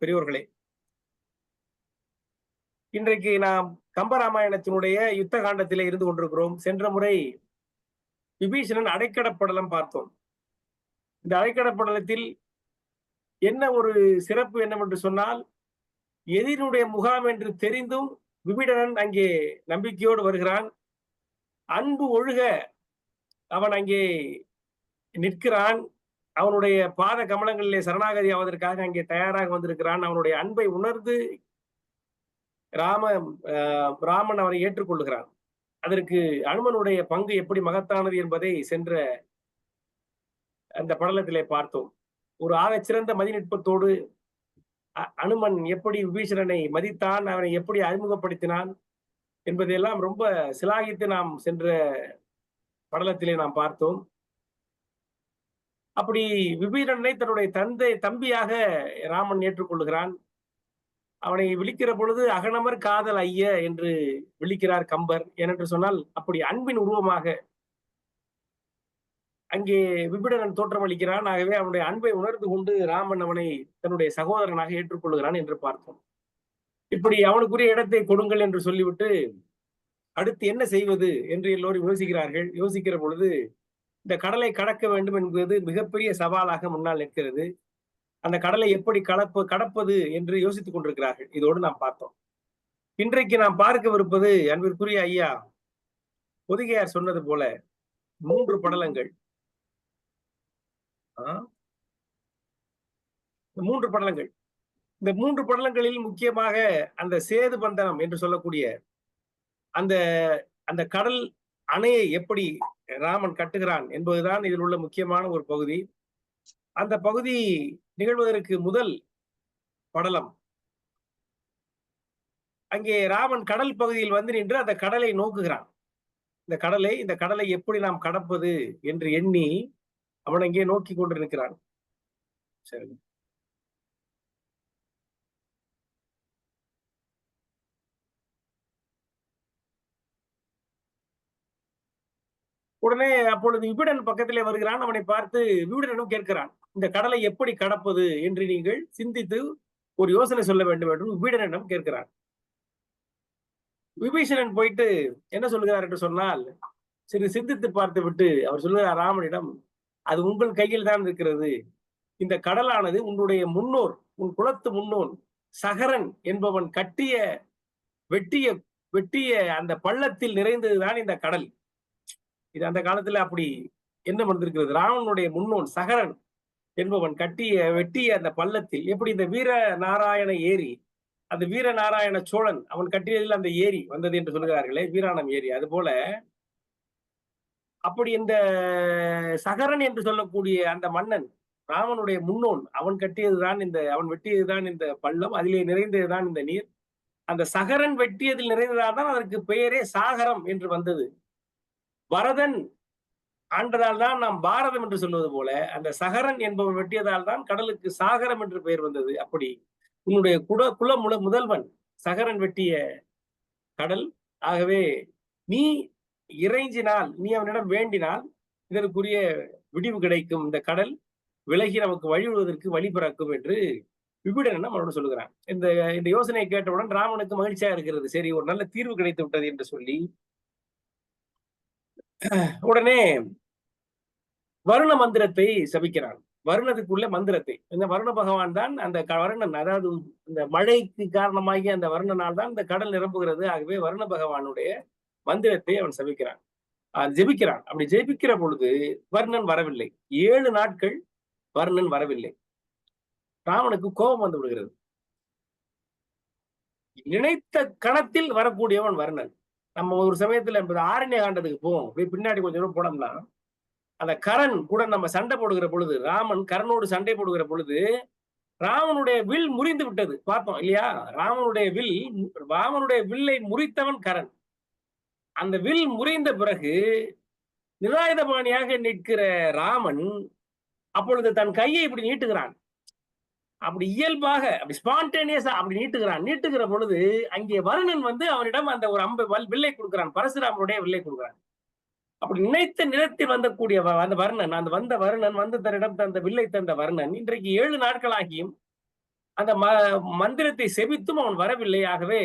பெரியோர்களே, இன்றைக்கு நாம் கம்பராமாயணத்தினுடைய யுத்த காண்டத்திலே இருந்து கொண்டிருக்கிறோம். சென்ற முறை விபீஷணன் அடைக்கடப்படலம் பார்த்தோம். இந்த அடைக்கடப்படலத்தில் என்ன ஒரு சிறப்பு என்னவென்று சொன்னால், எதிரினுடைய முகாம் என்று தெரிந்தும் விபீடனன் அங்கே நம்பிக்கையோடு வருகிறான். அன்பு ஒழுக அவன் அங்கே நிற்கிறான். அவனுடைய பாத கமலங்களிலே சரணாகதி ஆவதற்காக அங்கே தயாராக வந்திருக்கிறான். அவனுடைய அன்பை உணர்ந்து ராமன் அவரை ஏற்றுக்கொள்ளுகிறான். அதற்கு அனுமனுடைய பங்கு எப்படி மகத்தானது என்பதை சென்ற அந்த படலத்திலே பார்த்தோம். ஒரு ஆகச் சிறந்த மதிநுட்பத்தோடு அனுமன் எப்படி விபீஷணனை மதித்தான், அவனை எப்படி அறிமுகப்படுத்தினான் என்பதையெல்லாம் ரொம்ப சிலாகித்து நாம் சென்ற படலத்திலே நாம் பார்த்தோம். அப்படி விபீஷணனை தன்னுடைய தம்பியாக ராமன் ஏற்றுக்கொள்ளுகிறான். அவனை விழிக்கிற பொழுது அகனமர் காதல் ஐய என்று விழிக்கிறார் கம்பர். ஏனென்று சொன்னால் அப்படி அன்பின் உருவமாக அங்கே விபீடனன் தோற்றமளிக்கிறான். ஆகவே அவனுடைய அன்பை உணர்ந்து கொண்டு ராமன் அவனை தன்னுடைய சகோதரனாக ஏற்றுக்கொள்கிறான் என்று பார்த்தோம். இப்படி அவனுக்குரிய இடத்தை கொடுங்கள் என்று சொல்லிவிட்டு அடுத்து என்ன செய்வது என்று எல்லோரும் யோசிக்கிறார்கள். யோசிக்கிற பொழுது இந்த கடலை கடக்க வேண்டும் என்பது மிகப்பெரிய சவாலாக முன்னால் நிற்கிறது. அந்த கடலை எப்படி கடப்பது என்று யோசித்துக் கொண்டிருக்கிறார்கள். இதோடு நாம் பார்த்தோம். இன்றைக்கு நாம் பார்க்கவிருப்பது அன்பிற்குரிய ஐயா பொதிகையார் சொன்னது போல 3 படலங்கள். 3 படலங்கள். இந்த 3 படலங்களில் முக்கியமாக அந்த சேது பந்தனம் என்று சொல்லக்கூடிய அந்த அந்த கடல் அணையை எப்படி ராமன் கட்டுகிறான் என்பதுதான் இதில் உள்ள முக்கியமான ஒரு பகுதி. அந்த பகுதி நிகழ்வதற்கு முதல் படலம், அங்கே ராமன் கடல் பகுதியில் வந்து நின்று அந்த கடலை நோக்குகிறான். இந்த கடலை எப்படி நாம் கடப்பது என்று எண்ணி அவன் அங்கே நோக்கி கொண்டிருக்கிறான். சரி, உடனே அப்பொழுது விபீடன் பக்கத்திலே வருகிறான். அவனை பார்த்து விபீடனும் கேட்கிறான், இந்த கடலை எப்படி கடப்பது என்று நீங்கள் சிந்தித்து ஒரு யோசனை சொல்ல வேண்டும் என்று விபீடனிடம் கேட்கிறான். விபீஷணன் போயிட்டு என்ன சொல்லுகிறார் என்று சொன்னால், சரி சிந்தித்து பார்த்து விட்டு அவர் சொல்லுகிறார் ராமனிடம், அது உங்கள் கையில் தான் இருக்கிறது. இந்த கடலானது உன்னுடைய முன்னோர், உன் குலத்து முன்னோன் சகரன் என்பவன் கட்டிய வெட்டிய அந்த பள்ளத்தில் நிறைந்ததுதான் இந்த கடல். இது அந்த காலத்துல அப்படி என்ன வந்திருக்கிறது. ராவனுடைய முன்னோன் சகரன் என்பவன் வெட்டிய அந்த பள்ளத்தில் எப்படி இந்த வீர நாராயண ஏரி, அந்த வீர நாராயண சோழன் அவன் கட்டியதில் அந்த ஏரி வந்தது என்று சொல்லுகிறார்களே, வீராணம் ஏரி. அது போல அப்படி இந்த சகரன் என்று சொல்லக்கூடிய அந்த மன்னன் ராமனுடைய முன்னோன் அவன் வெட்டியதுதான் இந்த பள்ளம், அதிலே நிறைந்ததுதான் இந்த நீர். அந்த சகரன் வெட்டியதில் நிறைந்ததால் தான் அதற்கு பெயரே சாகரம் என்று வந்தது. வரதன் ஆண்டதால் தான் நாம் பாரதம் என்று சொல்வது போல அந்த சகரன் என்பவன் வெட்டியதால் தான் கடலுக்கு சாகரம் என்று பெயர் வந்தது. அப்படி உன்னுடைய குல முதல்வன் சகரன் வெட்டிய கடல். ஆகவே நீ இறைஞ்சினால், நீ அவனிடம் வேண்டினால் இதற்குரிய விடிவு கிடைக்கும். இந்த கடல் விலகி நமக்கு வழிவிடுவதற்கு வழி பிறக்கும் என்று விபீடனிடம் அவனோடு சொல்லுகிறான். இந்த யோசனையை கேட்டவுடன் ராமனுக்கு மகிழ்ச்சியா இருக்கிறது. சரி, ஒரு நல்ல தீர்வு கிடைத்து விட்டது என்று சொல்லி உடனே வருண மந்திரத்தை சபிக்கிறான். வருணத்துக்குள்ள மந்திரத்தை, இந்த வருண பகவான் தான் அந்த வருணன், அதாவது இந்த மழைக்கு காரணமாகி அந்த வருணனால் தான் இந்த கடல் நிரம்புகிறது. ஆகவே வருண பகவானுடைய மந்திரத்தை அவன் சபிக்கிறான், ஜெபிக்கிறான். அப்படி ஜெபிக்கிற பொழுது வர்ணன் வரவில்லை. 7 நாட்கள் வர்ணன் வரவில்லை. ராமனுக்கு கோபம் வந்து விடுகிறது. நினைத்த கணத்தில் வரக்கூடியவன் வர்ணன். நம்ம ஒரு சமயத்துல ஆரண்ய காண்டத்துக்கு போவோம், பின்னாடி கொஞ்சம் தூரம் போனோம்னா அந்த கரண் கூட நம்ம சண்டை போடுகிற பொழுது, ராமன் கரனோடு சண்டை போடுகிற பொழுது ராமனுடைய வில் முறிந்து விட்டது பார்த்தோம் இல்லையா. ராமனுடைய வில்லை முறித்தவன் கரண். அந்த வில் முறிந்த பிறகு நிராயுதபாணியாக நிற்கிற ராமன் அப்பொழுது தன் கையை இப்படி நீட்டுகிறான். அப்படி இயல்பாக அப்படி ஸ்பான்டேனியஸா அப்படி நீட்டுகிற பொழுது அங்கே வருணன் வந்து அவனிடம் அந்த ஒரு வில்லை கொடுக்கிறான், பரசுராமனுடைய வில்லை கொடுக்கிறான். அப்படி நினைத்த நிலத்தில் வந்தக்கூடிய அந்த வருணன் வந்து தன்னிடம் தந்த வில்லை தந்த வருணன் இன்றைக்கு 7 நாட்கள் ஆகியும் அந்த மந்திரத்தை செபித்தும் அவன் வரவில்லை. ஆகவே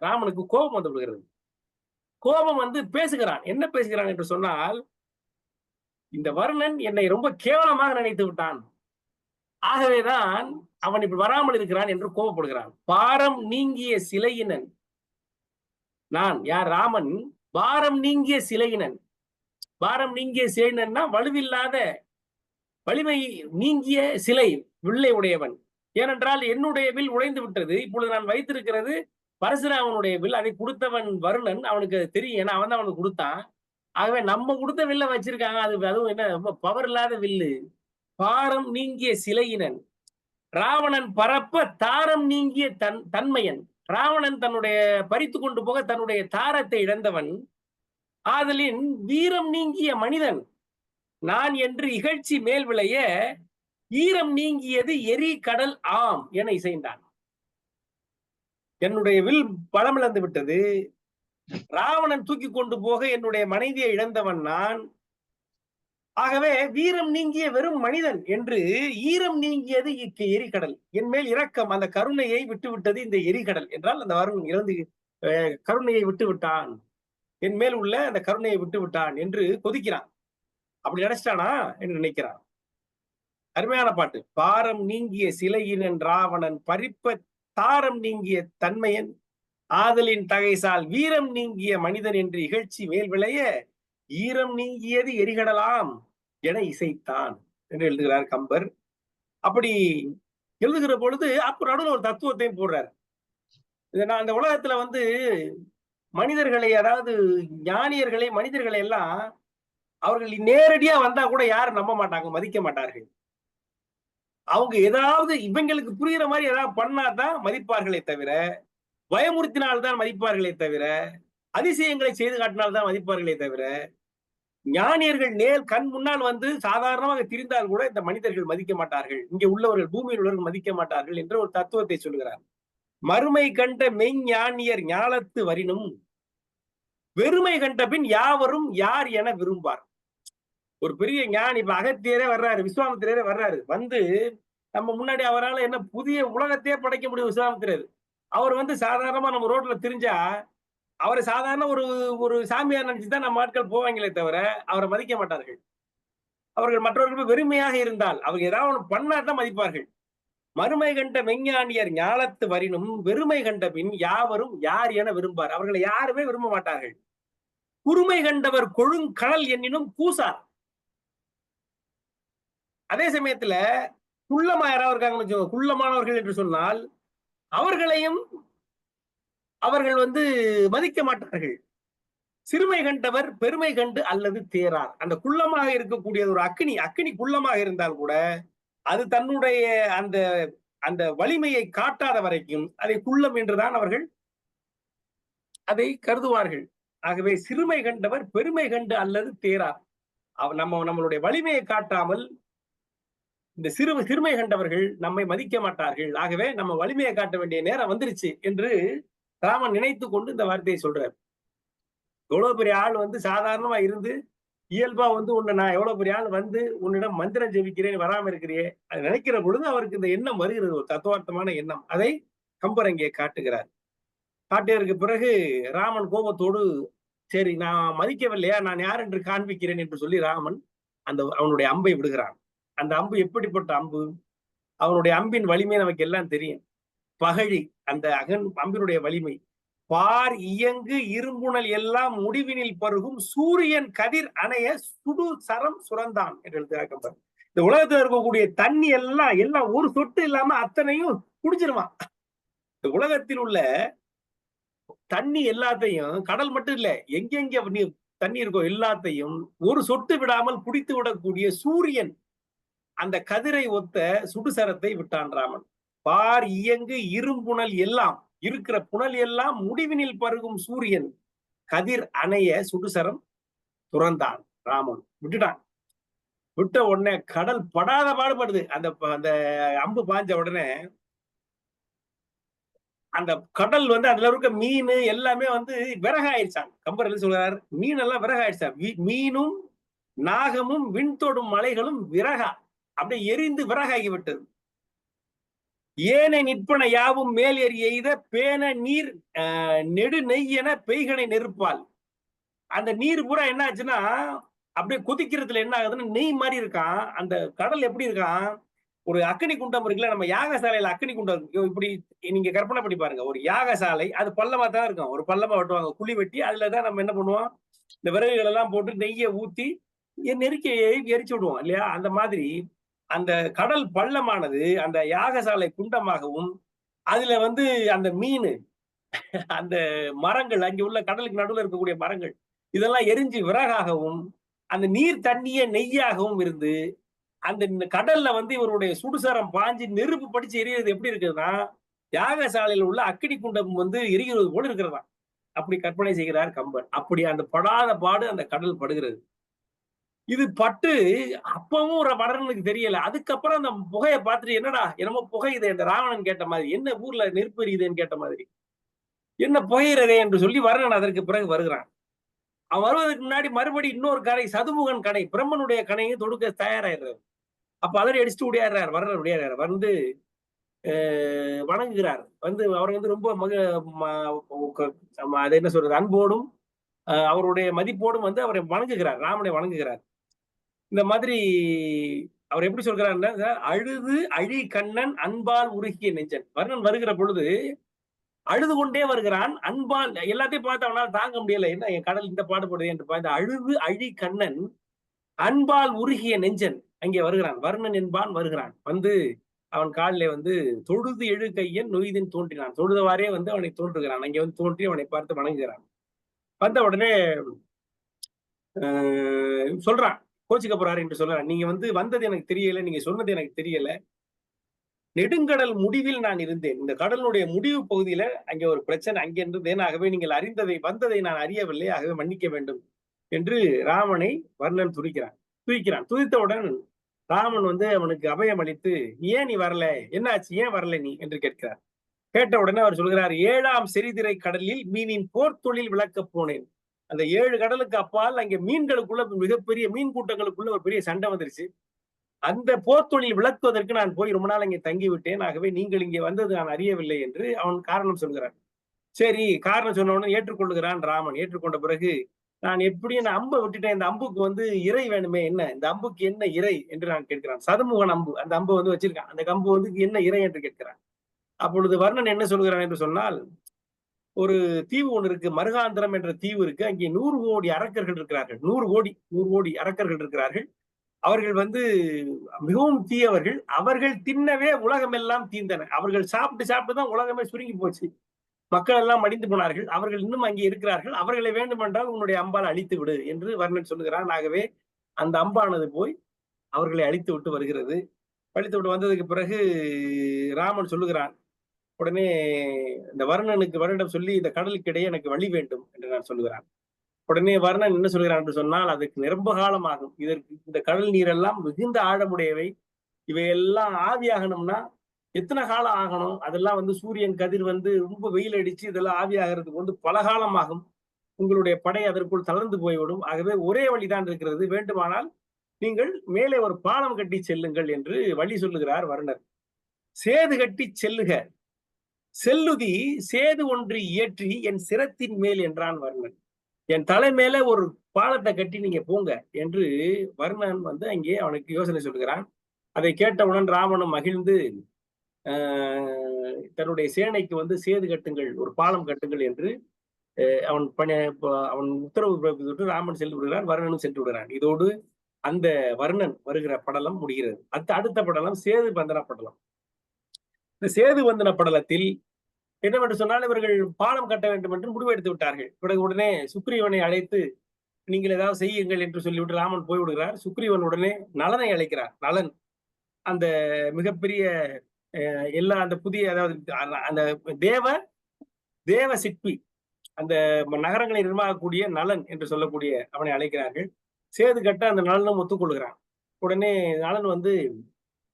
ராமனுக்கு கோபம் வந்து விடுகிறது. கோபம் வந்து பேசுகிறான். என்ன பேசுகிறான் என்று சொன்னால், இந்த வருணன் என்னை ரொம்ப கேவலமாக நினைத்து விட்டான். ஆகவேதான் அவன் இப்படி வராமல் இருக்கிறான் என்று கோபப்படுகிறான். பாரம் நீங்கிய சிலையினன் நான், யார்? ராமன். பாரம் நீங்கிய சிலையினன். பாரம் நீங்கிய சிலையினன்னா வலுவில்லாத, வலிமை நீங்கிய சிலை, வில்லை உடையவன். ஏனென்றால் என்னுடைய வில் உடைந்து விட்டது. இப்பொழுது நான் வைத்திருக்கிறது பரசுராமனுடைய வில். அதை கொடுத்தவன் வருணன். அவனுக்கு அது தெரியும். ஏன்னா அவன் தான் அவனுக்கு கொடுத்தான். ஆகவே நம்ம கொடுத்த வில்ல வச்சிருக்காங்க. அதுவும் என்ன ரொம்ப பவர் இல்லாத வில்லு. பாரம் நீங்கிய சிலையினன். ராவணன் பரப்ப தாரம் நீங்கிய தன்மையன். ராவணன் தன்னுடைய பறித்து கொண்டு போக தன்னுடைய தாரத்தை இழந்தவன். ஆதலின் வீரம் நீங்கிய மனிதன் நான் என்று இகழ்ச்சி மேல் விளைய ஈரம் நீங்கியது எரி கடல் ஆம் என இசைந்தான். என்னுடைய வில் பலமிழந்து விட்டது. ராவணன் தூக்கி கொண்டு போக என்னுடைய மனைவியை இழந்தவன் நான். ஆகவே வீரம் நீங்கிய வெறும் மனிதன் என்று ஈரம் நீங்கியது எரிகடல். என் மேல் இரக்கம், அந்த கருணையை விட்டு விட்டது இந்த எரிகடல் என்றால் அந்த வருணன் இறந்து கருணையை விட்டு விட்டான், என் மேல் உள்ள அந்த கருணையை விட்டு விட்டான் என்று கொதிக்கிறான். அப்படி நினைச்சிட்டானா என்று நினைக்கிறான். அருமையான பாட்டு. பாரம் நீங்கிய சிலையினன் ராவணன் பறிப்ப தாரம் நீங்கிய தன்மையன் ஆதலின் தகைசால் வீரம் நீங்கிய மனிதன் என்று இகழ்ச்சி மேல் விளைய ஈரம் நீங்கியது எரிகடலாம் என இசைத்தான் என்று எழுதுகிறார் கம்பர். அப்படி எழுதுகிற பொழுது அப்ப நடுவில் ஒரு தத்துவத்தையும் போடுறார். நான் அந்த உலகத்துல வந்து மனிதர்களை, அதாவது ஞானியர்களை, மனிதர்களை எல்லாம் அவர்கள் நேரடியா வந்தா கூட யாரும் நம்ப மாட்டாங்க, மதிக்க மாட்டார்கள். அவங்க ஏதாவது இவங்களுக்கு புரியுற மாதிரி ஏதாவது பண்ணாதான் மதிப்பார்களே தவிர, பயமுறுத்தினால்தான் மதிப்பார்களே தவிர, அதிசயங்களை செய்து காட்டினால்தான் மதிப்பார்களே தவிர, ஞானியர்கள் கண் முன்னால் வந்து சாதாரணமாக திரிந்தால் கூட இந்த மனிதர்கள் மதிக்க மாட்டார்கள், இங்கே உள்ளவர்கள், பூமியில் உள்ளவர்கள் மதிக்க மாட்டார்கள் என்ற ஒரு தத்துவத்தை சொல்கிறார். மறுமை கண்ட மெய்ஞானியர் ஞாலத்து வரினும் வெறுமை கண்ட பின் யாவரும் யார் என விரும்பார். ஒரு பெரிய ஞானி, இப்ப அகத்தியரே வர்றாரு, விஸ்வாமித்திரரே வர்றாரு, வந்து நம்ம முன்னாடி அவரால் என்ன புதிய உலகத்தையே படைக்க முடியும் விஸ்வாமித்திரர். அவர் வந்து சாதாரணமா நம்ம ரோட்ல திரிஞ்சா அவரை சாதாரண ஒரு ஒரு சாமியார் நினைச்சுதான் நம்ம ஆட்கள் போவாங்களே தவிர அவரை மதிக்க மாட்டார்கள். அவர்கள் மற்றவர்கள் வெறுமையாக இருந்தால் அவர் ஏதாவது ஒன்று பண்ணாதான் மதிப்பார்கள். மறுமை கண்ட மெஞ்ஞானியர் ஞாலத்து வரினும் வெறுமை கண்ட பின் யாவரும் யார் என விரும்பார். அவர்களை யாருமே விரும்ப மாட்டார்கள். குறுமை கண்டவர் கொழுங்கடல் எண்ணினும் கூசார். அதே சமயத்துல குள்ளமா யாராவது இருக்காங்கன்னு, குள்ளமானவர்கள் என்று சொன்னால் அவர்களையும் அவர்கள் வந்து மதிக்க மாட்டார்கள். சிறுமை கண்டவர் பெருமை கண்டு அல்லது தேரார். அந்த குள்ளமாக இருக்கக்கூடிய ஒரு அக்கினி குள்ளமாக இருந்தால் கூட அது தன்னுடைய அந்த அந்த வலிமையை காட்டாத வரைக்கும் அதை குள்ளம் என்றுதான் அவர்கள் அதை கருதுவார்கள். ஆகவே சிறுமை கண்டவர் பெருமை கண்டு அல்லது தேரார். நம்மளுடைய வலிமையை காட்டாமல் இந்த சிறுமை கண்டவர்கள் நம்மை மதிக்க மாட்டார்கள். ஆகவே நம்ம வலிமையை காட்ட வேண்டிய நேரம் வந்துருச்சு என்று ராமன் நினைத்து கொண்டு இந்த வார்த்தையை சொல்றார். எவ்வளவு பெரிய ஆள் வந்து சாதாரணமா இருந்து இயல்பா வந்து உன்னை நான் எவ்வளவு பெரிய ஆள் வந்து உன்னிடம் மந்திரம் ஜெபிக்கிறேன் வராம இருக்கிறியே, அது நினைக்கிற பொழுது அவருக்கு இந்த எண்ணம் வருகிறது, ஒரு தத்துவார்த்தமான எண்ணம். அதை கம்பர் அங்கே காட்டுகிறார். காட்டியதற்கு பிறகு ராமன் கோபத்தோடு, சரி நான் மதிக்கவில்லையா, நான் யார் என்று காண்பிக்கிறேன் என்று சொல்லி ராமன் அவனுடைய அம்பை விடுகிறான். அந்த அம்பு எப்படிப்பட்ட அம்பு? அவனுடைய அம்பின் வலிமை நமக்கு எல்லாம் தெரியும். பகழி, அந்த அம்பினுடைய வலிமை. பார் இயங்கு இரும்புணல் எல்லாம் முடிவினில் பருகும் சூரியன் கதிர் அணைய சுடு சரம் சுரந்தான் என்று எழுதுகிறார். இந்த உலகத்தில் இருக்கக்கூடிய தண்ணி எல்லாம் ஒரு சொட்டு இல்லாம அத்தனையும் குடிச்சிருவான். இந்த உலகத்தில் உள்ள தண்ணி எல்லாத்தையும், கடல் மட்டும் இல்ல, எங்கெங்க தண்ணி இருக்கோ எல்லாத்தையும் ஒரு சொட்டு விடாமல் குடித்து விடக்கூடிய சூரியன் அந்த கதிரை ஒத்த சுடுசரத்தை விட்டான் ராமன். பார் இயங்கு இரும்புணல் எல்லாம், இருக்கிற புனல் எல்லாம் முடிவினில் பருகும் சூரியன் கதிர் அணைய சுடுசரம் துறந்தான். ராமன் விட்டுட்டான். விட்ட உடனே கடல் படாத பாடுபடுது. அந்த அம்பு பாஞ்ச உடனே அந்த கடல் வந்து அதுல இருக்க மீன் எல்லாமே வந்து விறகாயிடுச்சான். கம்பர் என்ன சொல்றார்? மீன் எல்லாம் விறகாயிடுச்சா. மீனும் நாகமும் விண்தொடும் மலைகளும் விறகா அப்படியே எரிந்து விறகாகி விட்டது. ஏனை நிற்பன யாவும் மேல் எறி எய்த பேன நீர் நெடு நெய் என பெய்கனை நெருப்பால். அந்த நீர் பூரா என்ன ஆச்சுன்னா அப்படியே கொதிக்கிறதுல என்ன ஆகுதுன்னா நெய் மாதிரி இருக்கான். அந்த கடல் எப்படி இருக்கான், ஒரு அக்னி குண்டம் இருக்குல்ல, நம்ம யாகசாலையில அக்னி குண்டம் இப்படி நீங்க கற்பனை பண்ணி பாருங்க. ஒரு யாகசாலை அது பள்ளமா தான் இருக்கும். ஒரு பள்ளமா வெட்டுவாங்க, குழி வெட்டி அதுலதான் நம்ம என்ன பண்ணுவோம், இந்த விறகுகள் எல்லாம் போட்டு நெய்யை ஊத்தி நெருக்கி எரிச்சு விடுவோம் இல்லையா. அந்த மாதிரி அந்த கடல் பள்ளமானது அந்த யாகசாலை குண்டமாகவும், அதுல வந்து அந்த மீன், அந்த மரங்கள், அங்கே உள்ள கடலுக்கு நடுவில் இருக்கக்கூடிய மரங்கள் இதெல்லாம் எரிஞ்சு விறகாகவும், அந்த நீர் தண்ணிய நெய்யாகவும் இருந்து, அந்த கடல்ல வந்து இவருடைய சுடுசரம் பாஞ்சு நெருப்பு படிச்சு எரியறது எப்படி இருக்குதுன்னா, யாகசாலையில் உள்ள அக்கினி குண்டம் வந்து எரிகிறது போல இருக்கிறதா. அப்படி கற்பனை செய்கிறார் கம்பர். அப்படி அந்த படாத பாடு அந்த கடல் படுகிறது. இது பட்டு அப்பவும் ஒரு வரனுக்கு தெரியல. அதுக்கப்புறம் அந்த புகையை பார்த்துட்டு என்னடா என்னமோ புகையுதே, இந்த ராவணன் கேட்ட மாதிரி, என்ன ஊர்ல நெருப்பு எரியுதுன்னு கேட்ட மாதிரி, என்ன புகையிறதே என்று சொல்லி வருணன் அதற்கு பிறகு வருகிறான். அவன் வருவதற்கு முன்னாடி மறுபடி இன்னொரு கரை, சதுமுகன் கணை, பிரம்மனுடைய கணையை தொடுக்க தயாராயிடுறாரு. அப்ப அதனை அடிச்சுட்டு ஓடியாடுறார், வருணன் ஓடியாடுறார். வந்து வணங்குகிறார். வந்து அவர் வந்து ரொம்ப அது என்ன சொல்றது, அன்போடும் அவருடைய மதிப்போடும் வந்து அவரை வணங்குகிறார், ராமனை வணங்குகிறார். இந்த மாதிரி அவர் எப்படி சொல்கிறாருன்னா, அழுது அழி கண்ணன் அன்பால் உருகிய நெஞ்சன். வருணன் வருகிற பொழுது அழுது கொண்டே வருகிறான். அன்பால் எல்லாத்தையும் பார்த்து அவனால் தாங்க முடியல. என்ன என் கடல் இந்த பாடுபடுது என்று பார்த்து அழுது அழி கண்ணன் அன்பால் உருகிய நெஞ்சன் அங்கே வருகிறான். வருணன் என்பான் வருகிறான். வந்து அவன் காலிலே வந்து தொழுது எழு கையன் நொய்தின் தோன்றினான். தொழுதவாறே வந்து அவனை தோன்றுகிறான். அங்கே வந்து தோன்றி அவனை பார்த்து வணங்குகிறான். வந்த உடனே சொல்றான், கோச்சிக்க போறாரு என்று சொல்றான். நீங்க வந்து வந்தது எனக்கு தெரியல, நீங்க சொன்னது எனக்கு தெரியல. நெடுங்கடல் முடிவில் நான் இருந்தேன். இந்த கடலுடைய முடிவு பகுதியில அங்கே ஒரு பிரச்சனை, அங்கே இருந்தேன். ஆகவே நீங்கள் அறிந்ததை வந்ததை நான் அறியவில்லை, ஆகவே மன்னிக்க வேண்டும் என்று ராமனை வர்ணன் துதிக்கிறான். துதித்தவுடன் ராமன் வந்து அவனுக்கு அபயம் அளித்து, ஏன் நீ வரல, என்னாச்சு, ஏன் வரல நீ என்று கேட்கிறார். கேட்ட உடனே அவர் சொல்கிறார், 7ஆம் செறிதிரை கடலில் மீனின் போர் தொழில் விளக்க போனேன். அந்த 7 கடலுக்கு அப்பால் அங்கே மீன்களுக்குள்ள மிகப்பெரிய மீன் கூட்டங்களுக்குள்ள ஒரு பெரிய சண்டை வந்துருச்சு. அந்த போர் தொழில் விளக்குவதற்கு நான் போய் ரொம்ப நாள் இங்கே தங்கிவிட்டேன். ஆகவே நீங்கள் இங்கே வந்தது நான் அறியவில்லை என்று அவன் காரணம் சொல்கிறான். சரி, காரணம் சொன்ன உடனே ஏற்றுக்கொள்ளுகிறான் ராமன். ஏற்றுக்கொண்ட பிறகு, நான் எப்படியும் நான் அம்பை விட்டுட்டேன், இந்த அம்புக்கு வந்து இறை வேணுமே, என்ன இந்த அம்புக்கு என்ன இறை என்று நான் கேட்கிறான். சதுமுகன் அம்பு, அந்த அம்பு வந்து வச்சிருக்கான். அந்த கம்பு வந்து என்ன இறை என்று கேட்கிறான். அப்பொழுது வர்ணன் என்ன சொல்கிறான் என்று சொன்னால், ஒரு தீவு ஒன்று இருக்கு, மருகாந்திரம் என்ற தீவு இருக்கு. அங்கே 100 கோடி அரக்கர்கள் இருக்கிறார்கள். 100 கோடி அரக்கர்கள் இருக்கிறார்கள். அவர்கள் வந்து மிகவும் தீயவர்கள். அவர்கள் தின்னவே உலகம் எல்லாம் தீந்தன. அவர்கள் சாப்பிட்டு சாப்பிட்டு தான் உலகமே சுருங்கி போச்சு. மக்கள் எல்லாம் மடிந்து போனார்கள். அவர்கள் இன்னும் அங்கே இருக்கிறார்கள். அவர்களை வேண்டுமென்றால் உன்னுடைய அம்பால் அழித்து விடு என்று வர்ணன் சொல்லுகிறான். ஆகவே அந்த அம்பானது போய் அவர்களை அழித்து விட்டு வருகிறது. அழித்து விட்டு வந்ததுக்கு பிறகு ராமன் சொல்லுகிறான், உடனே இந்த வருணனுக்கு வருடம் சொல்லி, இந்த கடலுக்கு இடையே எனக்கு வழி வேண்டும் என்று நான் சொல்லுகிறான். உடனே வர்ணன் என்ன சொல்கிறான் என்று சொன்னால், அதுக்கு நிரம்ப காலம் ஆகும். இதற்கு இந்த கடல் நீரெல்லாம் மிகுந்த ஆழமுடையவை. இவையெல்லாம் ஆவியாகணும்னா எத்தனை காலம் ஆகணும், அதெல்லாம் வந்து சூரியன் கதிர் வந்து ரொம்ப வெயில் அடிச்சு இதெல்லாம் ஆவியாகிறதுக்கு வந்து பல காலம் ஆகும். உங்களுடைய படை அதற்குள் தளர்ந்து போய்விடும். ஆகவே ஒரே வழிதான் இருக்கிறது, வேண்டுமானால் நீங்கள் மேலே ஒரு பாலம் கட்டி செல்லுங்கள் என்று வழி சொல்லுகிறார் வருணர். சேது கட்டி செல்லுக, செல்லுதி சேது ஒன்று இயற்றி என் சிரத்தின் மேல் என்றான் வருணன். என் தலை மேல ஒரு பாலத்தை கட்டி நீங்க போங்க என்று வருணன் வந்து அங்கே அவனுக்கு யோசனை சொல்லுகிறான். அதை கேட்டவுடன் ராமனும் மகிழ்ந்து தன்னுடைய சேனைக்கு வந்து சேது கட்டுங்கள், ஒரு பாலம் கட்டுங்கள் என்று அவன் உத்தரவு பிறப்பித்து ராமன் சென்று விடுகிறான், வருணனும் சென்று விடுகிறான். இதோடு அந்த வருணன் வருகிற படலம் முடிகிறது. அடுத்த படலம் சேது வந்தன படலம். இந்த சேது வந்தன படலத்தில் என்னவென்று சொன்னால், இவர்கள் பாலம் கட்ட வேண்டும் என்று முடிவெடுத்து விட்டார்கள். பிறகு உடனே சுக்ரீவனை அழைத்து, நீங்கள் ஏதாவது செய்யுங்கள் என்று சொல்லிவிட்டு ராமன் போய்விடுகிறார். சுக்ரீவன் உடனே நலனை அழைக்கிறார். நலன் அந்த மிகப்பெரிய எல்லா அந்த புதிய, அதாவது அந்த தேவ சிற்பி, அந்த நகரங்களை நிர்மாகக்கூடிய நலன் என்று சொல்லக்கூடிய அவனை அழைக்கிறார்கள். சேது கட்ட அந்த நலனும் ஒத்துக்கொள்கிறான். உடனே நலன் வந்து,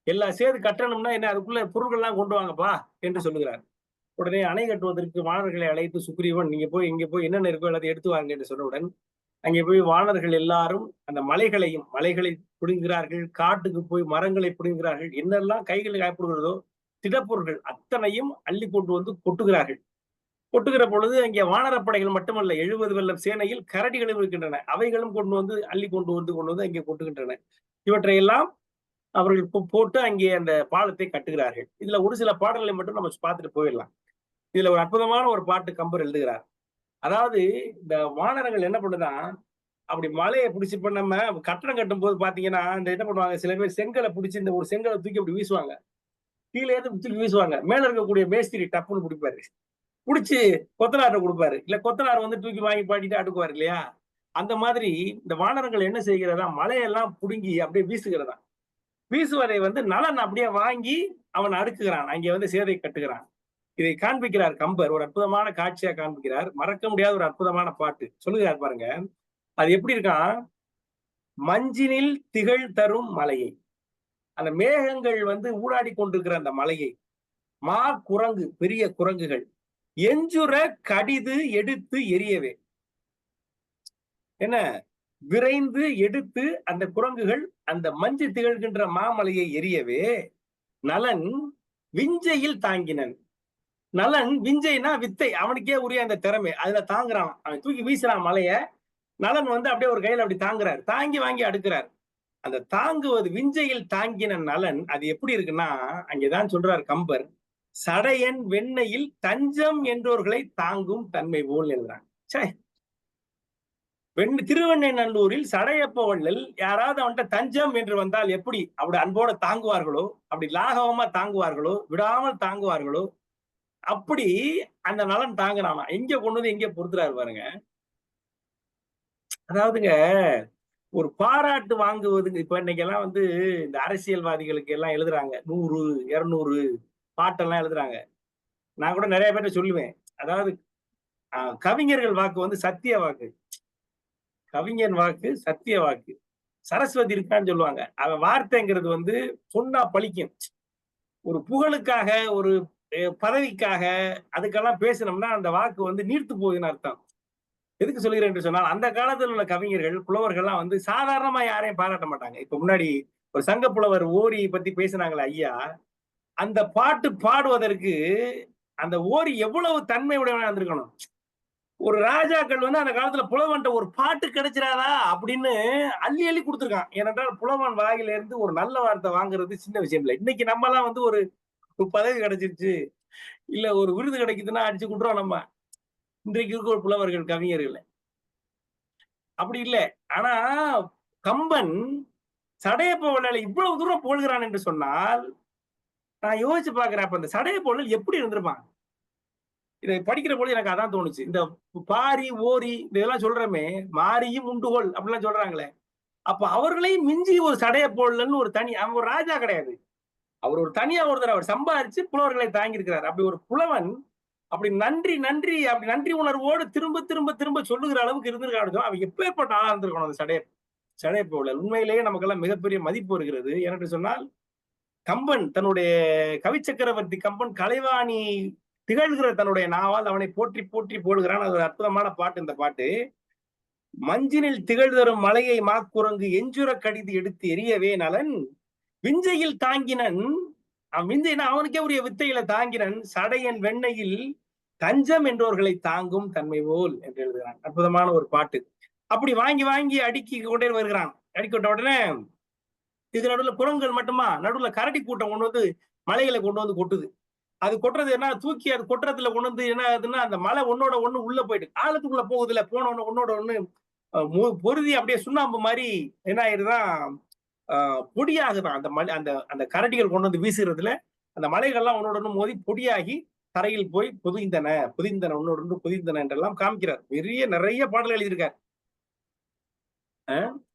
எல்லா சேது கட்டணும்னா என்ன, அதுக்குள்ள பொருட்கள்லாம் கொண்டு வாங்கப்பா என்று சொல்லுகிறார். உடனே அணை கட்டுவதற்கு வானர்களை அழைத்து சுக்ரீவன், நீங்க போய் இங்க போய் என்னென்ன இருக்கோ எல்லாத்தையும் எடுத்து வாங்க என்று சொன்னவுடன் அங்கே போய் வானர்கள் எல்லாரும் அந்த மலைகளை பிடுங்குகிறார்கள், காட்டுக்கு போய் மரங்களை பிடுங்குகிறார்கள், என்னெல்லாம் கைகளில் காயப்படுகிறதோ திடப்பொருட்கள் அத்தனையும் அள்ளி கொண்டு வந்து கொட்டுகிறார்கள். கொட்டுகிற பொழுது அங்கே வானரப்படைகள் மட்டுமல்ல, 70 வெள்ளம் சேனையில் கரடிகளும் இருக்கின்றன. அவைகளும் அள்ளி கொண்டு வந்து அங்கே கொட்டுகின்றன. இவற்றையெல்லாம் அவர்கள் போட்டு அங்கே அந்த பாலத்தை கட்டுகிறார்கள். இதுல ஒரு சில பாடல்களை மட்டும் நம்ம பார்த்துட்டு போயிடலாம். இதுல ஒரு அற்புதமான ஒரு பாட்டு கம்பர் எழுதுகிறார். அதாவது இந்த வானரங்கள் என்ன பண்ணுதான், அப்படி மலையை பிடிச்சி இப்ப நம்ம கட்டடம் கட்டும் போது பாத்தீங்கன்னா, இந்த என்ன பண்ணுவாங்க, சில பேர் செங்கலை பிடிச்சி இந்த ஒரு செங்கலை தூக்கி அப்படி வீசுவாங்க. கீழே இருந்து தூக்கி வீசுவாங்க. மேல இருக்கக்கூடிய மேஸ்திரி டப்புன்னு பிடிப்பாரு. புடிச்சு கொத்தனார்ட்ட கொடுப்பாரு. இல்ல கொத்தனார் வந்து தூக்கி வாங்கி பாட்டிட்டு அடுக்குவார் இல்லையா? அந்த மாதிரி இந்த வானரங்கள் என்ன செய்கிறதா, மலையெல்லாம் புடுங்கி அப்படியே வீசுகிறதா. வீசுவதை வந்து நலன் அப்படியே வாங்கி அவன் அடுக்குகிறான். அங்கே வந்து சேதை கட்டுகிறான். இதை காண்பிக்கிறார் கம்பர். ஒரு அற்புதமான காட்சியா காண்பிக்கிறார். மறக்க முடியாத ஒரு அற்புதமான பாட்டு. சொல்லுகிறார் பாருங்க. அது எப்படி இருக்கான்? மஞ்சினில் திகழ் தரும் மலையை, அந்த மேகங்கள் வந்து ஊடாடி கொண்டிருக்கிற அந்த மலையை, குரங்கு, பெரிய குரங்குகள் எஞ்சுர கடிது எடுத்து எரியவே. என்ன? விரைந்து எடுத்து அந்த குரங்குகள் அந்த மஞ்சு திகழ்கின்ற மாமலையை எரியவே நலன் விஞ்சையில் தாங்கினன். நலன் விஞ்சைனா வித்தை, அவனுக்கே உரிய அந்த திறமை, அதுல தாங்குறான். அவன் தூக்கி வீசுறான் மலைய. நலன் வந்து அப்படியே ஒரு கையில அப்படி தாங்குறாரு, தாங்கி வாங்கி அடுக்கிறார். அந்த தாங்குவது விஞ்சையில் தாங்கின நலன் அது எப்படி இருக்குன்னா, அங்கேதான் சொல்றார் கம்பர், சடையன் வெண்ணையில் தஞ்சம் என்றோர்களை தாங்கும் தன்மை போல் எழுதுறான். திருவெண்ணெய்நல்லூரில் சடையப்ப வள்ளல் யாராவது அவன்கிட்ட தஞ்சம் என்று வந்தால் எப்படி அப்படி அன்போட தாங்குவார்களோ, அப்படி லாகவமா தாங்குவார்களோ, விடாமல் தாங்குவார்களோ, அப்படி அந்த நலன் தாங்கினானா. எங்க கொண்டு வந்து எங்க பொறுத்துறாரு பாருங்க. அதாவதுங்க, ஒரு பாராட்டு வாங்குவதுங்க இப்ப இன்னைக்கு எல்லாம் வந்து இந்த அரசியல்வாதிகளுக்கு எல்லாம் எழுதுறாங்க 100, 200 பாட்டெல்லாம் எழுதுறாங்க. நான் கூட நிறைய பேர்ட்ட சொல்லுவேன். அதாவது கவிஞர்கள் வாக்கு வந்து சத்திய வாக்கு, கவிஞன் வாக்கு சத்திய வாக்கு. சரஸ்வதி இருக்கான்னு சொல்லுவாங்க. அவன் வார்த்தைங்கிறது வந்து சொன்னா பழிக்கும். ஒரு புகழுக்காக, ஒரு பதவிக்காக, அதுக்கெல்லாம் பேசினோம்னா அந்த வாக்கு வந்து நீர்த்து போகுதுன்னு அர்த்தம். எதுக்கு சொல்கிறேன் என்று சொன்னால், அந்த காலத்தில் உள்ள கவிஞர்கள், புலவர்கள்லாம் வந்து சாதாரணமா யாரையும் பாராட்ட மாட்டாங்க. இப்ப முன்னாடி ஒரு சங்க புலவர் ஓரி பத்தி பேசினாங்களே ஐயா, அந்த பாட்டு பாடுவதற்கு அந்த ஓரி எவ்வளவு தன்மை உடையவனா இருந்திருக்கணும். ஒரு ராஜாக்கள் வந்து அந்த காலத்துல புலவன்ட்ட ஒரு பாட்டு கிடைச்சிடாதா அப்படின்னு அள்ளி அள்ளி கொடுத்துருக்கான். ஏனென்றால் புலவன் வாயில இருந்து ஒரு நல்ல வார்த்தை வாங்குறது சின்ன விஷயம் இல்லை. இன்னைக்கு நம்ம எல்லாம் வந்து ஒரு பதவி கிடைச்சிருச்சு, இல்ல ஒரு விருது கிடைக்குதுன்னா அடிச்சு கொடுறோம் நம்ம. இன்றைக்கு இருக்க ஒரு புலவர்கள், கவிஞர்கள் அப்படி இல்லை. ஆனா கம்பன் சடையப்ப வள்ளலை இவ்வளவு தூரம் போல்கிறான் என்று சொன்னால், நான் யோசிச்சு பாக்குறேன், அப்ப அந்த சடையப்ப வள்ளல் எப்படி இருந்திருப்பான். இதை படிக்கிற பொழுது எனக்கு அதான் தோணுச்சு. இந்த பாரி ஓரி இதெல்லாம் சொல்றமே, மாரியும் உண்டுகோல் அப்படிலாம் சொல்றாங்களே, அப்ப அவர்களையும் மிஞ்சி ஒரு சடையப்ப ஒரு தனி, அவன் ஒரு ராஜா கிடையாது, அவர் ஒரு தனியா ஒருத்தர், அவர் சம்பாதிச்சு புலவர்களை தாங்கி இருக்கிறார். அப்படி ஒரு புலவன் அப்படி நன்றி நன்றி அப்படி நன்றி உணர்வோடு திரும்ப திரும்ப திரும்ப சொல்லுகிற அளவுக்கு இருந்திருக்காரு. அவன் எப்பேற்பட்ட ஆளா இருந்திருக்கணும் அந்த சடையப்ப வள்ளல். உண்மையிலேயே நமக்கெல்லாம் மிகப்பெரிய மதிப்பு வருகிறது. ஏனென்று சொன்னால், கம்பன் தன்னுடைய கவி சக்கரவர்த்தி கம்பன் கலைவாணி திகழ்கிற தன்னுடைய நாவால் அவனை போற்றி போற்றி போடுகிறான். அது ஒரு அற்புதமான பாட்டு இந்த பாட்டு. மஞ்சினில் திகழ் தரும் மலையை மாக்குரங்கு எஞ்சுர கடிது எடுத்து எரியவே நலன் விஞ்சையில் தாங்கினன். விஞ்சைனா அவனுக்கே உரிய வித்தையில தாங்கினன். சடையன் வெண்ணையில் தஞ்சம் என்றோர்களை தாங்கும் தன்மை போல் என்று எழுதுகிறான். அற்புதமான ஒரு பாட்டு. அப்படி வாங்கி வாங்கி அடுக்கி கொண்டே வருகிறான். அடிக்கிட்ட உடனே இது நடுவில் குரங்குகள் மட்டுமா, நடுவுல கரடி கூட்டம் கொண்டு வந்து மலைகளை கொண்டு வந்து கொட்டுது. அது கொட்டுறது என்ன, தூக்கி அது கொட்டுறதுல கொண்டு வந்து என்ன ஆகுதுன்னா, அந்த மலை ஒன்னோட ஒண்ணு உள்ள போயிட்டு ஆழத்துக்குள்ள போகுதுல, போன ஒன்னோட ஒண்ணு பொருதி அப்படியே சுண்ணாம்பு மாதிரி என்ன ஆயிருதான், பொடியாகுதான். அந்த மலை, அந்த அந்த கரடிகள் கொண்டு வந்து வீசுறதுல அந்த மலைகள்லாம் ஒன்னோட ஒண்ணு மோதி பொடியாகி தரையில் போய் புதிந்தன புதிந்தன ஒன்னோடு புதிந்தன என்றெல்லாம் காமிக்கிறார். நிறைய பாடல்கள் எழுதியிருக்கார்.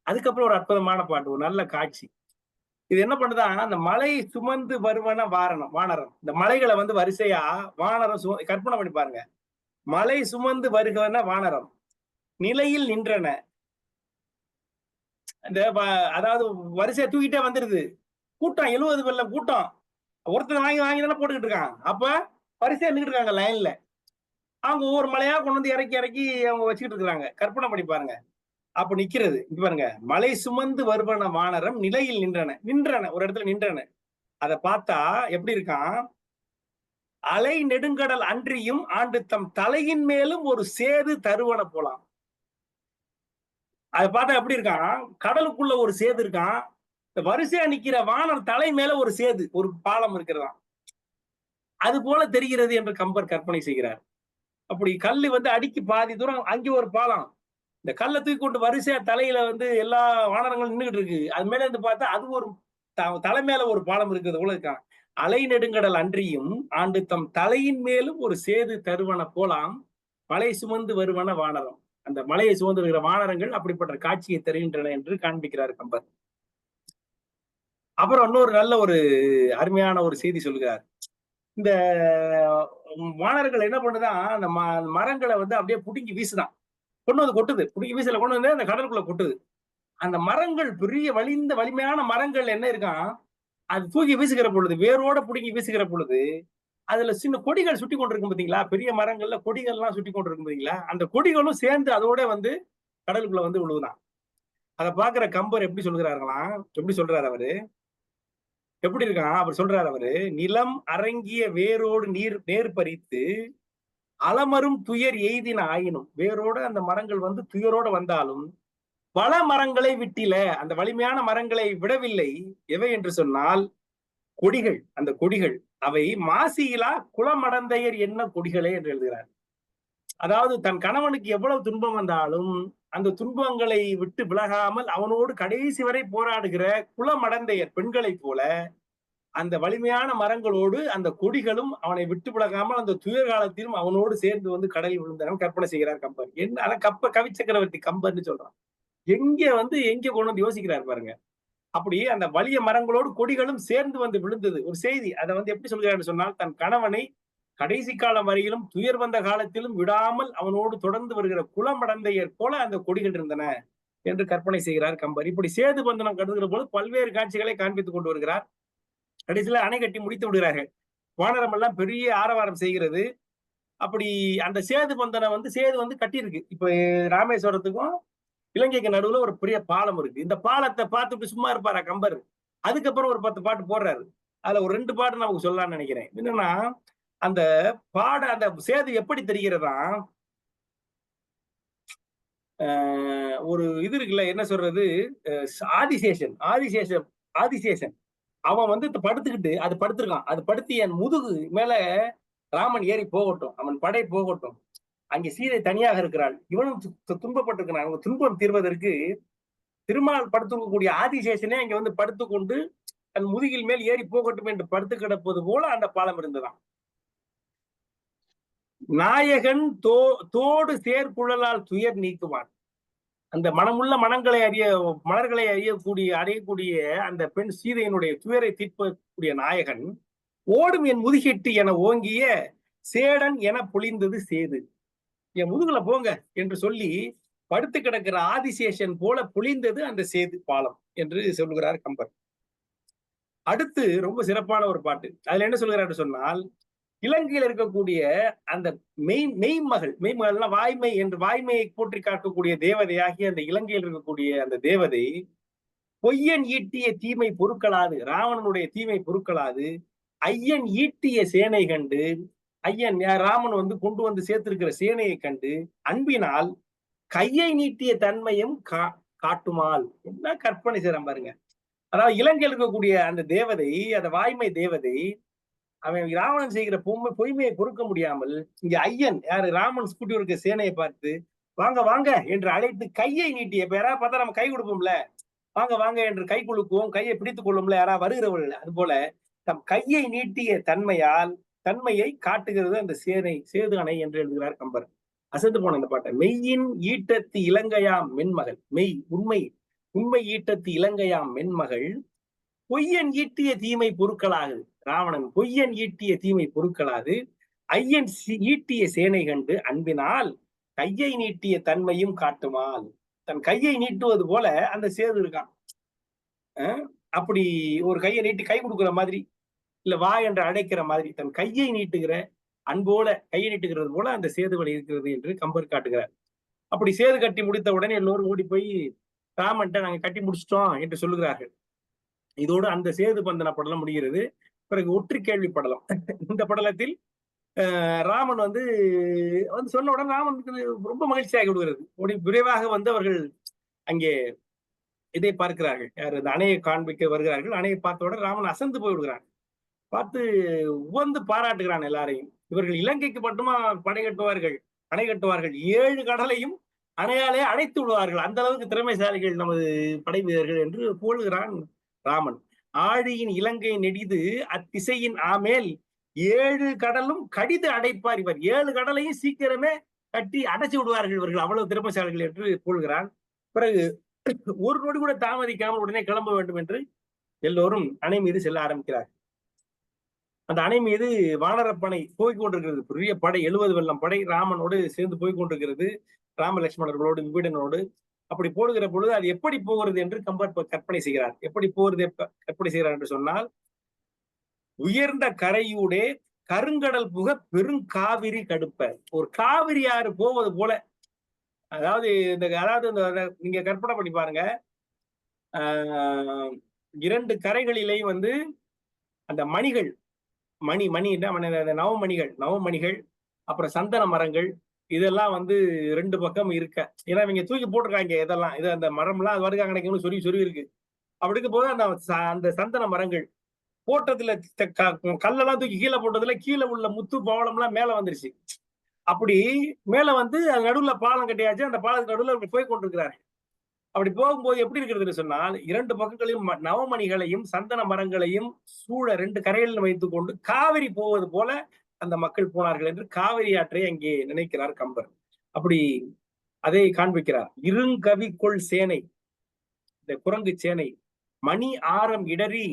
அதுக்கப்புறம் ஒரு அற்புதமான பாட்டு, ஒரு நல்ல காட்சி. இது என்ன பண்ணுதான், அந்த மலை சுமந்து வருவன வானரம். இந்த மலைகளை வந்து வரிசையா வானரம் கற்பனை பண்ணி பாருங்க. மலை சுமந்து வருகவன வானரம் நிலையில் நின்றன. இந்த அதாவது வரிசையா தூக்கிட்டே வந்துருது. கூட்டம் 70 வெள்ளம் கூட்டம். ஒருத்தர் வாங்கி வாங்கி தானே போட்டுக்கிட்டு இருக்கான். அப்ப வரிசையா நின்றுட்டு இருக்காங்க லைன்ல. அவங்க ஒவ்வொரு மலையா கொண்டு வந்து இறக்கி இறக்கி அவங்க வச்சுக்கிட்டு இருக்காங்க. கற்பனை பண்ணி பாருங்க. அப்ப நிக்கிறது இங்க பாருங்க, மலை சுமந்து வருவன வானரம் நிலையில் நின்றன. ஒரு இடத்துல நின்றன. அதை பார்த்தா எப்படி இருக்கான், அலை நெடுங்கடல் அன்றியும் ஆண்டு தம் தலையின் மேலும் ஒரு சேது தருவன போலாம். அதை பார்த்தா எப்படி இருக்கான், கடலுக்குள்ள ஒரு சேது இருக்கான், வரிசையா நிக்கிற வானர் தலை மேல ஒரு சேது, ஒரு பாலம் இருக்கிறதா, அது போல தெரிகிறது என்று கம்பர் கற்பனை செய்கிறார். அப்படி கல்லு அடிக்கு பாதி தூரம் அங்கே ஒரு பாலம், இந்த கல்லை தூக்கி கொண்டு வரிசையா தலையில எல்லா வானரங்களும் நின்றுகிட்டு இருக்கு, அது மேல இருந்து பார்த்தா அது ஒரு தலை மேல ஒரு பாலம் இருக்கிறது போல இருக்கான். அலை நெடுங்கடல் அன்றியும் ஆண்டு தம் தலையின் மேலும் ஒரு சேது தருவன போலாம் மலை சுமந்து வருவன வானரம். அந்த மலையை சுமந்து வருகிற வானரங்கள் அப்படிப்பட்ட காட்சியை தருகின்றன என்று காண்பிக்கிறார் கம்பர். அப்புறம் இன்னொரு நல்ல ஒரு அருமையான ஒரு செய்தி சொல்லுகிறார். இந்த வானர்கள் என்ன பண்ணுதான், அந்த மரங்களை அப்படியே புடுங்கி வீசுதான், கொண்டு வந்து கொட்டுது, புடுங்கி வீசல கொண்டு வந்து அந்த கடலுக்குள்ள கொட்டுது. அந்த மரங்கள் பெரிய வலிந்த வலிமையான மரங்கள் என்ன இருக்கான், அது தூக்கி வீசுகிற பொழுது, வேரோட புடுங்கி வீசுகிற பொழுது, அதுல சின்ன கொடிகள் சுட்டி கொண்டிருக்கும் பாத்தீங்களா, பெரிய மரங்கள்ல கொடிகள் எல்லாம் சுட்டி கொண்டிருக்கும் பாத்தீங்களா, அந்த கொடிகளும் சேர்ந்து அதோட கடலுக்குள்ள விழுவுதான். அதை பாக்குற கம்பர் எப்படி சொல்கிறார்களாம், எப்படி சொல்றாரு அவரு, எப்படி இருக்கான் அவர் சொல்றாரு அவரு, நிலம் அரங்கிய வேரோடு நேர் பறித்து அலமரும் துயர் எய்தின ஆயினும், வேரோட அந்த மரங்கள் துயரோட வந்தாலும் பல மரங்களை விட்டில, அந்த வலிமையான மரங்களை விடவில்லை. எவை என்று சொன்னால் கொடிகள், அந்த கொடிகள் அவை மாசியிலா குளமடந்தையர் என்ன கொடிகளே என்று எழுதுகிறார். அதாவது தன் கணவனுக்கு எவ்வளவு துன்பம் வந்தாலும் அந்த துன்பங்களை விட்டு விலகாமல் அவனோடு கடைசி வரை போராடுகிற குளமடந்தையர் பெண்களை போல அந்த வலிமையான மரங்களோடு அந்த கொடிகளும் அவனை விட்டு விலகாமல் அந்த துயர் காலத்திலும் அவனோடு சேர்ந்து கடலில் விழுந்தவன் கற்பனை செய்கிறார் கம்பர். என்ன கவி சக்கரவர்த்தி கம்பர்னு சொல்றான். எங்க கொண்டு வந்து யோசிக்கிறார் பாருங்க. அப்படி அந்த வலிய மரங்களோடு கொடிகளும் சேர்ந்து விழுந்தது ஒரு செய்தி. அதை எப்படி சொல்கிறார் சொன்னால், தன் கணவனை கடைசி காலம் வரையிலும் துயர் வந்த காலத்திலும் விடாமல் அவனோடு தொடர்ந்து வருகிற குளமடந்தையர் போல அந்த கொடிகள் இருந்தன என்று கற்பனை செய்கிறார் கம்பர். இப்படி சேது பந்தனம் கருதுகிற போது பல்வேறு காட்சிகளை காண்பித்துக் கொண்டு வருகிறார். கடைசியில அணை கட்டி முடித்து விடுகிறார்கள். வானரம் எல்லாம் பெரிய ஆரவாரம் செய்கிறது. அப்படி அந்த சேது பந்தனம் சேது கட்டியிருக்கு. இப்ப ராமேஸ்வரத்துக்கும் இலங்கைக்கு நடுவுல ஒரு பெரிய பாலம் இருக்கு. இந்த பாலத்தை பார்த்துட்டு சும்மா இருப்பாரா கம்பர்? அதுக்கப்புறம் ஒரு 10 பாட்டு போடுறாரு. அதுல ஒரு 2 பாட்டு நமக்கு சொல்லலாம்னு நினைக்கிறேன். என்னன்னா, அந்த அந்த சேது எப்படி தெரிகிறதா, ஒரு இது இருக்குல்ல, என்ன சொல்றது, ஆதிசேஷன் ஆதிசேஷன் ஆதிசேஷன் அவன் படுத்துக்கிட்டு, அது படுத்திருக்கான், அது படுத்து என் முதுகு மேல ராமன் ஏறி போகட்டும், அவன் படை போகட்டும், அங்கே சீதை தனியாக இருக்கிறாள், இவனும் துன்பப்பட்டிருக்கிறான், அவங்க துன்பம் தீர்வதற்கு திருமால் படுத்துக்கக்கூடிய ஆதிசேஷனே அங்க படுத்துக்கொண்டு தன் முதுகில் மேல் ஏறி போகட்டும் என்று படுத்து கிடப்பது போல அந்த பாலம் இருந்ததாம். நாயகன் தோடு சேர்குழலால் துயர் நீக்குவான். அந்த மனமுள்ள மலர்களை அடையக்கூடிய அந்த பெண் சீதையினுடைய துயரை தீர்க்கக்கூடிய நாயகன் ஓடும் என் முதுகெட்டு என ஓங்கிய சேடன் என பொழிந்தது சேது. என் முதுகுல போங்க என்று சொல்லி படுத்து கிடக்கிற ஆதிசேஷன் போல பொழிந்தது அந்த சேது பாலம் என்று சொல்லுகிறார் கம்பர். அடுத்து ரொம்ப சிறப்பான ஒரு பாட்டு. அதுல என்ன சொல்கிறார் சொன்னால், இலங்கையில் இருக்கக்கூடிய அந்த மெய்மகள்னா வாய்மை என்று வாய்மையை போற்றி காக்கக்கூடிய தேவதையாகி அந்த இலங்கையில் இருக்கக்கூடிய அந்த தேவதை பொய்யன் ஈட்டிய தீமை பொறுக்கலாது, ராவணனுடைய தீமை பொறுக்கலாது, ஐயன் ஈட்டிய சேனை கண்டு, ஐயன் ராமன் கொண்டு வந்து சேர்த்திருக்கிற சேனையை கண்டு அன்பினால் கையை நீட்டிய தன்மையும் காட்டுமால். என்ன கற்பனை செய்யறான் பாருங்க. அதாவது இலங்கையில் இருக்கக்கூடிய அந்த தேவதை, அந்த வாய்மை தேவதை, அவன் ராவணன் செய்கிற பொய்மையை பொறுக்க முடியாமல் இங்க ஐயன் யாரு ராமன் ஸ்கூட்டி இருக்க சேனையை பார்த்து வாங்க வாங்க என்று அழைத்து கையை நீட்டிய, பேரா பார்த்தா நம்ம கை கொடுப்போம்ல, வாங்க வாங்க என்று கை குலுக்குவோம், கையை பிடித்துக் கொள்ளும்ல யாரா வருகிறவர்கள், அது போல தம் கையை நீட்டிய தன்மையை காட்டுகிறது அந்த சேது அணை என்று எழுதுகிறார் கம்பர். அசந்து போன இந்த பாட்டை. மெய்யின் ஈட்டத்து இலங்கையாம் மென்மகள், மெய் உண்மை ஈட்டத்து இலங்கையாம் மென்மகள் பொய்யன் ஈட்டிய தீமை பொருட்களாகுது, ராவணன் பொய்யன் ஈட்டிய தீமை பொருட்களாது, ஐயன் ஈட்டிய சேனை கண்டு அன்பினால் கையை நீட்டிய தன்மையும் காட்டுமால். தன் கையை நீட்டுவது போல அந்த சேது இருக்கான். அப்படி ஒரு கையை நீட்டி கை கொடுக்கிற மாதிரி, இல்ல வா என்று அழைக்கிற மாதிரி, தன் கையை நீட்டுகிற அன்போல கையை நீட்டுகிறது போல அந்த சேதுவழி இருக்கிறது என்று கம்பர் காட்டுகிறார். அப்படி சேது கட்டி முடித்த உடனே எல்லோரும் ஓடி போய் ராமன்ட்ட நாங்க கட்டி முடிச்சிட்டோம் என்று சொல்லுகிறார்கள். இதோடு அந்த சேது பந்தன படலம் முடிகிறது. பிறகு ஒற்று கேள்வி படலம். இந்த படலத்தில் ராமன் வந்து வந்து சொன்ன உடனே ராமனுக்கு ரொம்ப மகிழ்ச்சியாகி விடுகிறது. விரைவாக வந்து அவர்கள் அங்கே இதை பார்க்கிறார்கள். யார் இந்த அணையை காண்பிக்க வருகிறார்கள். அணையை பார்த்தவுடன் ராமன் அசந்து போய் விடுகிறான். பார்த்து உவந்து பாராட்டுகிறான் எல்லாரையும். இவர்கள் இலங்கைக்கு மட்டுமா படை கட்டுவார்கள், அணை கட்டுவார்கள். 7 கடலையும் அணையாலே அடைத்து விடுவார்கள். அந்த அளவுக்கு திறமைசாலிகள் நமது படை வீரர்கள் என்று புகழுகிறான் ராமன். ஆழியின் இலங்கை நெடிது அத்திசையின் ஆமேல் 7 கடலும் கடிது அடைப்பார் இவர். 7 கடலையும் சீக்கிரமே கட்டி அடைச்சு விடுவார்கள் இவர்கள். அவ்வளவு திறமைசாலிகள் என்று புகழ்கிறான். பிறகு ஒரு நொடி கூட தாமதிக்காமல் உடனே கிளம்ப வேண்டும் என்று எல்லோரும் அணை மீது செல்ல ஆரம்பிக்கிறார். அந்த அணை மீது வானரப்படை போய்க் கொண்டிருக்கிறது. பெரிய படை 70 வெள்ளம் படை ராமனோடு சேர்ந்து போய்க் கொண்டிருக்கிறது. ராம லட்சுமணர்களோடு விபீடனோடு. அப்படி போடுகிற பொழுது அது எப்படி போகிறது என்று கம்பர் கற்பனை செய்கிறார். எப்படி போகிறது கற்பனை செய்கிறார் என்று சொன்னால், உயர்ந்த கரையூடே கருங்கடல் புக பெருங்காவிரி கடுப்ப. ஒரு காவிரி ஆறு போவது போல. அதாவது இந்த நீங்க கற்பனை பண்ணி பாருங்க. 2 கரைகளிலேயும் வந்து அந்த மணிகள் மணி நவமணிகள் நவமணிகள் அப்புறம் சந்தன மரங்கள் இதெல்லாம் வந்து 2 பக்கம் இருக்க. ஏன்னா இவங்க தூக்கி போட்டிருக்காங்க இதெல்லாம். இது அந்த மரம்லாம் அது வருகா கிடைக்கும்னு சொருவி இருக்கு. அப்படி இருக்கும் போது அந்த சந்தன மரங்கள் போட்டதுல கல்லெல்லாம் தூக்கி கீழே போட்டதுல கீழே உள்ள முத்து பவளம் எல்லாம் மேல வந்துருச்சு. அப்படி மேல வந்து அது நடுவுல பாலம் கட்டியாச்சு. அந்த பாலத்துக்கு நடுவுல போய் கொண்டிருக்கிறாரு. அப்படி போகும்போது எப்படி இருக்கிறதுன்னு சொன்னால் 2 பக்கங்களையும் நவமணிகளையும் சந்தன மரங்களையும் சூழ 2 கரைகளில் வைத்துக் கொண்டு காவிரி போவது போல அந்த மக்கள் போனார்கள் என்று காவிரி ஆற்றை அங்கே நினைக்கிறார் கம்பர். அப்படி அதை காண்பிக்கிறார். இருங்கவிக்குள் சேனை, இந்த குரங்கு சேனை மணி ஆரம் இடறி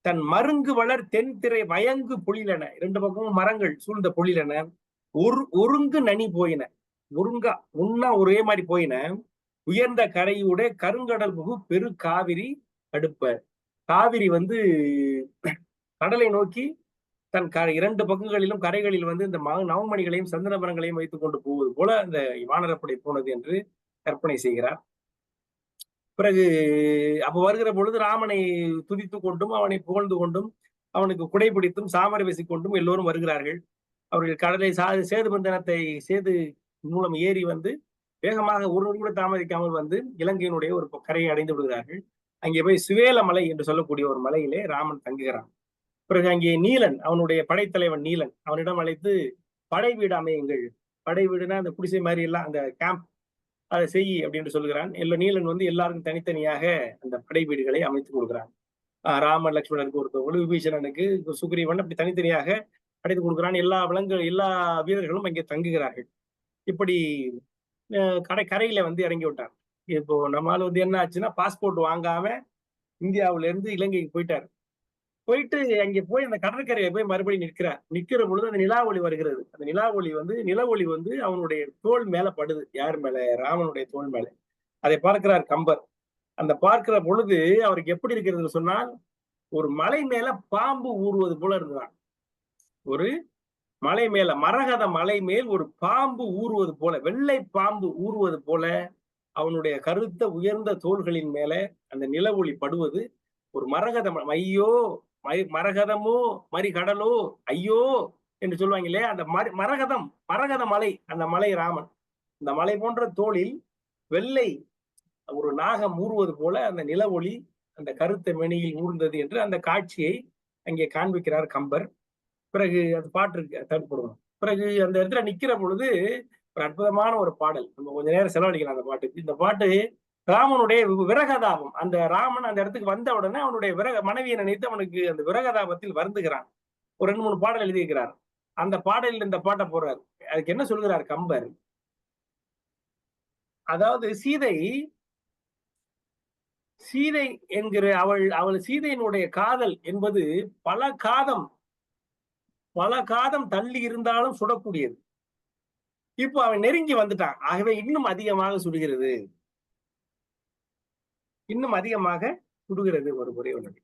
தன் மருங்கு வளர் தென்திரை வயங்கு பொழிலென. 2 பக்கமும் மரங்கள் சூழ்ந்த பொழிலென ஒருங்கு நனி போயின. ஒருங்கா முன்னா ஒரே மாதிரி போயின. உயர்ந்த கரையூட கருங்கடல் புகு பெரு காவிரி தடுப்ப. காவிரி வந்து கடலை நோக்கி தன் 2 பக்கங்களிலும் கரைகளில் வந்து இந்த நவமணிகளையும் சந்தன மரங்களையும் வைத்துக் கொண்டு போவது போல அந்த வானரப்படை போனது என்று கற்பனை செய்கிறார். பிறகு அப்ப வருகிற பொழுது ராமனை துதித்துக் கொண்டும் அவனை புகழ்ந்து கொண்டும் அவனுக்கு குடைபிடித்தும் சாமரை வீசிக் கொண்டும் எல்லோரும் வருகிறார்கள். அவர்கள் கடலை சேது பந்தனத்தை சேது மூலம் ஏறி வந்து வேகமாக ஒரு கூட தாமதிக்காமல் வந்து இலங்கையினுடைய ஒரு கரையை அடைந்து விடுகிறார்கள். அங்கே போய் சுவேல மலை என்று சொல்லக்கூடிய ஒரு மலையிலே ராமன் தங்குகிறான். பிறகு அங்கே நீலன், அவனுடைய படைத்தலைவன் நீலன், அவனிடம் அழைத்து படை வீடு அமையுங்கள். படை வீடுனா அந்த குடிசை மாதிரி எல்லாம் அந்த கேம்ப் அதை செய் அப்படின்னு சொல்லுகிறான். நீலன் வந்து எல்லாருக்கும் தனித்தனியாக அந்த படை வீடுகளை அமைத்துக் கொடுக்கிறான். ராமன் லட்சுமணனுக்கு ஒருத்தவங்களும் விபீஷணனுக்கு சுக்ரீவன் அப்படி தனித்தனியாக அடைத்து கொடுக்கிறான். எல்லா வீரர்களும் அங்கே தங்குகிறார்கள். இப்படி கரையில வந்து இறங்கி விட்டார். இப்போ நம்மால வந்து என்ன ஆச்சுன்னா பாஸ்போர்ட் வாங்காம இந்தியாவில இருந்து இலங்கைக்கு போயிட்டார். போயிட்டு அங்கே போய் அந்த கடற்கரையை போய் மறுபடியும் நிற்கிறார். நிற்கிற பொழுது அந்த நிலாவொளி வருகிறது. அந்த நிலவொளி வந்து அவனுடைய தோல் மேல படுது. யார் மேல? ராமனுடைய தோல் மேல. அதை பார்க்கிறார் கம்பர். அந்த பார்க்கிற பொழுது அவருக்கு எப்படி இருக்கிறது சொன்னால், ஒரு மலை மேல பாம்பு ஊறுவது போல இருந்தான். ஒரு மலை மேல மரகத மலை மேல் ஒரு பாம்பு ஊறுவது போல, வெள்ளை பாம்பு ஊறுவது போல அவனுடைய கருத்த உயர்ந்த தோள்களின் மேல அந்த நிலவொளி படுவது. ஒரு மரகதம், ஐயோ மரகதமோ மறிகடலோ ஐயோ என்று சொல்லுவாங்க இல்லையா, அந்த மரகத மலை, அந்த மலை ராமன். அந்த மலை போன்ற தோளில் வெள்ளை ஒரு நாகம் ஊறுவது போல அந்த நிலவொளி அந்த கருத்த மெனியில் ஊர்ந்தது என்று அந்த காட்சியை அங்கே காண்பிக்கிறார் கம்பர். பிறகு அது பாட்டு தடுப்படுவோம். பிறகு அந்த இடத்துல நிக்கிற பொழுது ஒரு அற்புதமான ஒரு பாடல். நம்ம கொஞ்ச நேரம் செலவழிக்கலாம் அந்த பாட்டுக்கு. இந்த பாட்டு ராமனுடைய விரகதாபம். அந்த ராமன் அந்த இடத்துக்கு வந்த உடனே அவனுடைய மனைவியை நினைத்து அவனுக்கு அந்த விரகதாபத்தில் வருந்துகிறான். ஒரு 2, 3 பாடல் எழுதியிருக்கிறார். அந்த பாடலில் இந்த பாட்டை போடுறார். அதுக்கு என்ன சொல்கிறார் கம்பர்? அதாவது சீதை என்கிற அவள் சீதையினுடைய காதல் என்பது பல காதம் தள்ளி இருந்தாலும் சுடக்கூடியது. இப்போ அவன் நெருங்கி வந்துட்டான். ஆகவே இன்னும் அதிகமாக சுடுகிறது. இன்னும் அதிகமாக சுடுகிறது ஒரு முறை உள்ளது.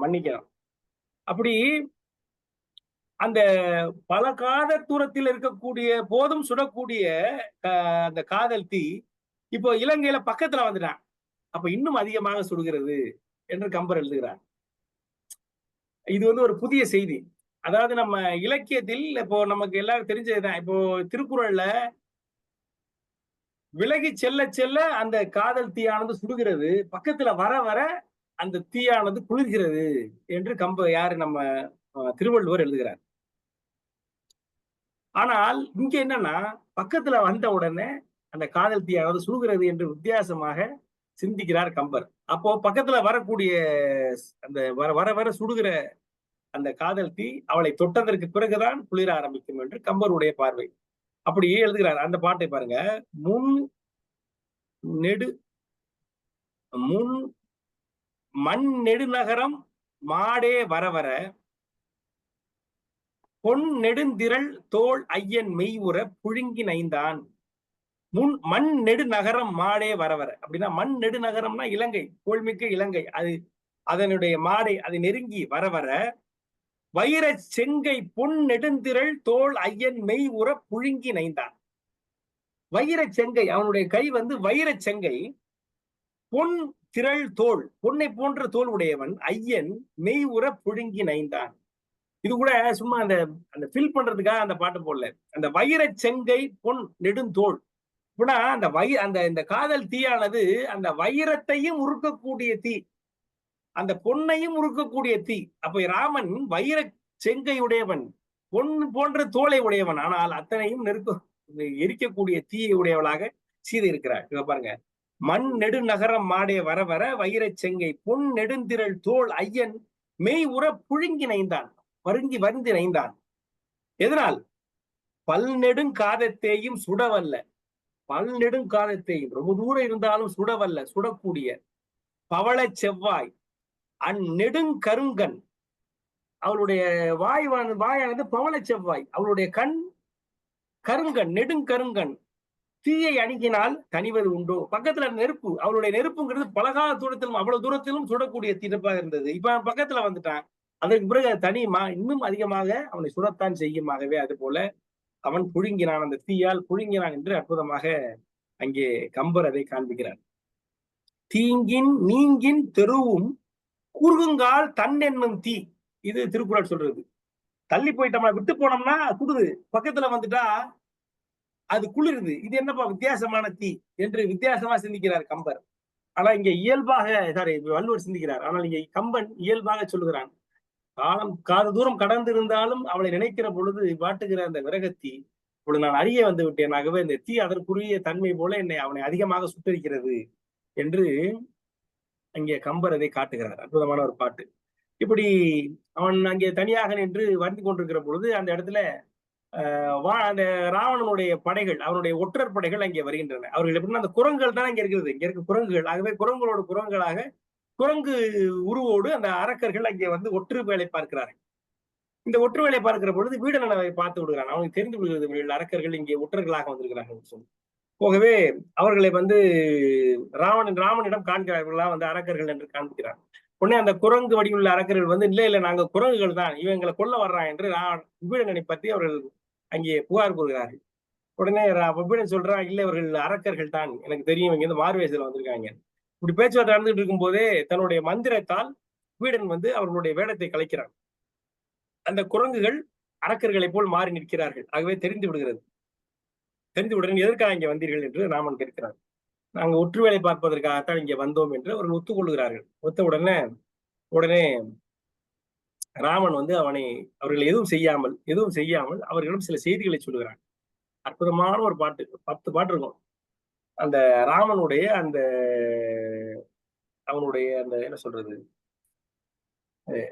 மன்னிக்கணும். அப்படி அந்த பல காத தூரத்தில் இருக்கக்கூடிய போதும் சுடக்கூடிய அந்த காதல் தீ இப்போ இலங்கையில பக்கத்துல வந்துட்டான். அப்ப இன்னும் அதிகமாக சுடுகிறது என்று கம்பர் எழுதுகிறார். இது வந்து ஒரு புதிய செய்தி. அதாவது நம்ம இலக்கியத்தில் இப்போ நமக்கு எல்லாரும் தெரிஞ்சதுதான். இப்போ திருக்குறள்ல விலகி செல்ல செல்ல அந்த காதல் தீயானது சுடுகிறது. பக்கத்துல வர வர அந்த தீயானது குளிர்கிறது என்று யாரு நம்ம திருவள்ளுவர் எழுதுகிறார். ஆனால் இங்க என்னன்னா பக்கத்துல வந்த உடனே அந்த காதல் தீயானது சுடுகிறது என்று வித்தியாசமாக சிந்திக்கிறார் கம்பர். அப்போ பக்கத்துல வரக்கூடிய அந்த வர வர வர சுடுகிற அந்த காதல் தீ அவளை தொட்டதற்கு பிறகுதான் குளிர ஆரம்பிக்கும் என்று கம்பருடைய பார்வை. அப்படியே எழுதுகிறார். அந்த பாட்டை பாருங்க. முன் நெடு முன் மண் நெடுநகரம் மாடே வரவர பொன் நெடுந்திரள் தோள் ஐயன் மெய்வுற புழுங்கி நைந்தான். மண் நெடுநகரம் மாடே வரவர அப்படின்னா மண் நெடுநகரம்னா இலங்கை, புகழ்மிக்க இலங்கை. அது அதனுடைய மாடை அதை நெருங்கி வரவர வைர செங்கை பொன் நெடுந்திரள் தோள் ஐயன் மெய் உற புழுங்கி நைந்தான். வைர செங்கை, அவனுடைய கை வந்து வைர செங்கை, பொன் திரள் தோல், பொன்னை போன்ற தோல் உடையவன் ஐயன் மெய் உற புழுங்கி நைந்தான். இது கூட சும்மா அந்த அந்த ஃபில் பண்றதுக்காக அந்த பாட்டு போடல. அந்த வைர செங்கை பொன் நெடுந்தோள் அப்படின்னா அந்த இந்த காதல் தீயானது அந்த வைரத்தையும் உருக்கக்கூடிய தீ, அந்த பொன்னையும் உருக்கக்கூடிய தீ. அப்ப ராமன் வைர செங்கையுடையவன், பொன் போன்ற தோலை உடையவன், ஆனால் அத்தனையும் எரிக்கக்கூடிய தீயை உடையவளாக சீதை இருக்கிறார். இவ பாருங்க. மண் நெடுநகரம் மாடே வர வர வைர செங்கை பொன் நெடுந்திரள் தோல் ஐயன் மெய் உற புழுங்கி நைந்தான், வருந்தி நைந்தான். எதனால்? பல் நெடுங்காதத்தேயும் சுடவல்ல, பல் நெடுங்காதத்தேயும் ரொம்ப தூரம் இருந்தாலும் சுடவல்ல, சுடக்கூடிய பவள செவ்வாய் அந்நெடுங்கருங்கன், அவளுடைய வாயானது பவள செவ்வாய், அவளுடைய கண் கருங்கன், நெடுங்கருங்கன், தீயை அணுகினால் தனிவது உண்டோ. பக்கத்துல நெருப்பு, அவளுடைய நெருப்புங்கிறது பலகால தூரத்திலும் அவ்வளவு தூரத்திலும் சுடக்கூடிய தீர்ப்பாக இருந்தது. இப்ப பக்கத்துல வந்துட்டான், அதற்கு பிறகு அது தனியுமா, இன்னும் அதிகமாக அவனை சுடத்தான் செய்யுமாகவே. அது போல அவன் புழுங்கினான், அந்த தீயால் புழுங்கினான் என்று அற்புதமாக அங்கே கம்பர் அதை காண்பிக்கிறார். தீங்கின் நீங்கின் தெருவும் குறுகுங்கால் தன் என்னும் தீ, இது திருக்குறள் சொல்றது. தள்ளி போயிட்டோம்னா, விட்டு போனோம்னா குடுது, பக்கத்துல வந்துட்டா அது குளிருது. இது என்னப்பா வித்தியாசமான தீ என்று வித்தியாசமா சிந்திக்கிறார் கம்பர். ஆனா இங்க இயல்பாக வள்ளுவர் சிந்திக்கிறார். ஆனால் இங்க கம்பன் இயல்பாக சொல்லுகிறான். காது தூரம் கடந்து இருந்தாலும் அவளை நினைக்கிற பொழுது வாட்டுகிற அந்த விரகத்தீ இப்பொழுது நான் அறிய வந்து விட்டேன். ஆகவே இந்த தீ அதற்குரிய தன்மை போல அவனை அதிகமாக சுட்டரிக்கிறது என்று அங்கே கம்பர் அதை காட்டுகிறார். அற்புதமான ஒரு பாட்டு. இப்படி அவன் அங்கே தனியாக நின்று வந்து கொண்டிருக்கிற பொழுது அந்த இடத்துல அந்த ராவணனுடைய படைகள், அவனுடைய ஒற்றர் படைகள் அங்கே வருகின்றன. அவர்கள் எப்படின்னா அந்த குரங்குகள் தான் இங்க இருக்கிறது, இங்க இருக்க குரங்குகள். ஆகவே குரங்குகளோட குரங்குகளாக குரங்கு உருவோடு அந்த அரக்கர்கள் அங்கே வந்து ஒற்று வேலை பார்க்கிறார்கள். இந்த ஒற்று வேலை பார்க்கிற பொழுது வீடனவை பார்த்து விடுகிறான். அவனுக்கு தெரிந்து விடுகிறது அரக்கர்கள் இங்கே ஒற்றர்களாக வந்திருக்கிறார்கள் சொல்லி. போகவே அவர்களை வந்து ராமனிடம் காண்கிறார்களா வந்து அரக்கர்கள் என்று காண்பிக்கிறார். உடனே அந்த குரங்கு வடிவுள்ள அரக்கர்கள் வந்து இல்ல நாங்க குரங்குகள் தான், இவங்களை கொல்ல வர்றான் என்று விபீடனை பற்றி அவர்கள் அங்கே புகார் கூறுகிறார்கள். உடனே விபீடன் சொல்றான், இல்ல இவர்கள் அரக்கர்கள் தான், எனக்கு தெரியும், இங்க இருந்து மார்வேசில வந்திருக்காங்க. இப்படி பேச்சுவார்த்தை நடந்துட்டு இருக்கும் போதே தன்னுடைய மந்திரத்தால் விபீடன் வந்து அவர்களுடைய வேடத்தை கலைக்கிறான். அந்த குரங்குகள் அரக்கர்களை போல் மாறி நிற்கிறார்கள். ஆகவே தெரிந்து விடுகிறது. தெரிந்தவுடன் எதற்காக இங்கே வந்தீர்கள் என்று ராமன் கேட்கிறார். நாங்க ஒற்று வேலை பார்ப்பதற்காகத்தான் இங்கே வந்தோம் என்று அவர்கள் ஒத்துக்கொள்கிறார்கள். ஒத்த உடனே ராமன் வந்து அவர்கள் எதுவும் செய்யாமல் அவர்களிடம் சில செய்திகளை சொல்லுகிறான். அற்புதமான ஒரு பாட்டு, 10 பாட்டு இருக்கும். அந்த ராமனுடைய அவனுடைய அந்த என்ன சொல்றது,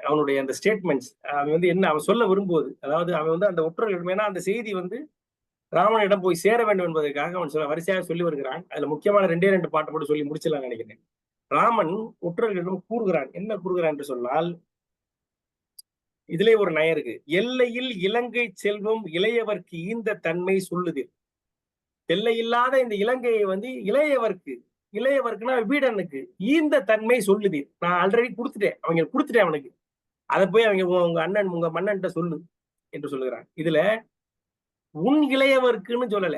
அவனுடைய அந்த ஸ்டேட்மெண்ட்ஸ், அவன் வந்து என்ன அவன் சொல்ல விரும்புவது, அதாவது அவன் வந்து அந்த ஒற்றர்கள், ஏன்னா அந்த செய்தி வந்து ராமனிடம் போய் சேர வேண்டும் என்பதற்காக அவன் வரிசையாக சொல்லி வருகிறான். அதுல முக்கியமான 2 பாட்டு மட்டும் சொல்லி முடிச்சிடலாம் நினைக்கிறேன். ராமன் ஒற்றர்களிடம் கூறுகிறான். என்ன கூறுகிறான் என்று சொன்னால், இதுல ஒரு நயம் இருக்கு. எல்லையில் இலங்கை செல்வம் இளையவர்க்கு ஈந்த தன்மை சொல்லுது. எல்லையில்லாத இந்த இலங்கையை வந்து இளையவர்க்கு, இளையவருக்குன்னா வீடனுக்கு ஈந்த தன்மை சொல்லுது. நான் ஆல்ரெடி கொடுத்துட்டேன், அவங்க கொடுத்துட்டேன் அவனுக்கு. அதை போய் அவங்க உங்க அண்ணன் உங்க மன்னன்ட்ட சொல்லு என்று சொல்லுகிறான். இதுல உன் இளையவருக்குன்னு சொல்லல,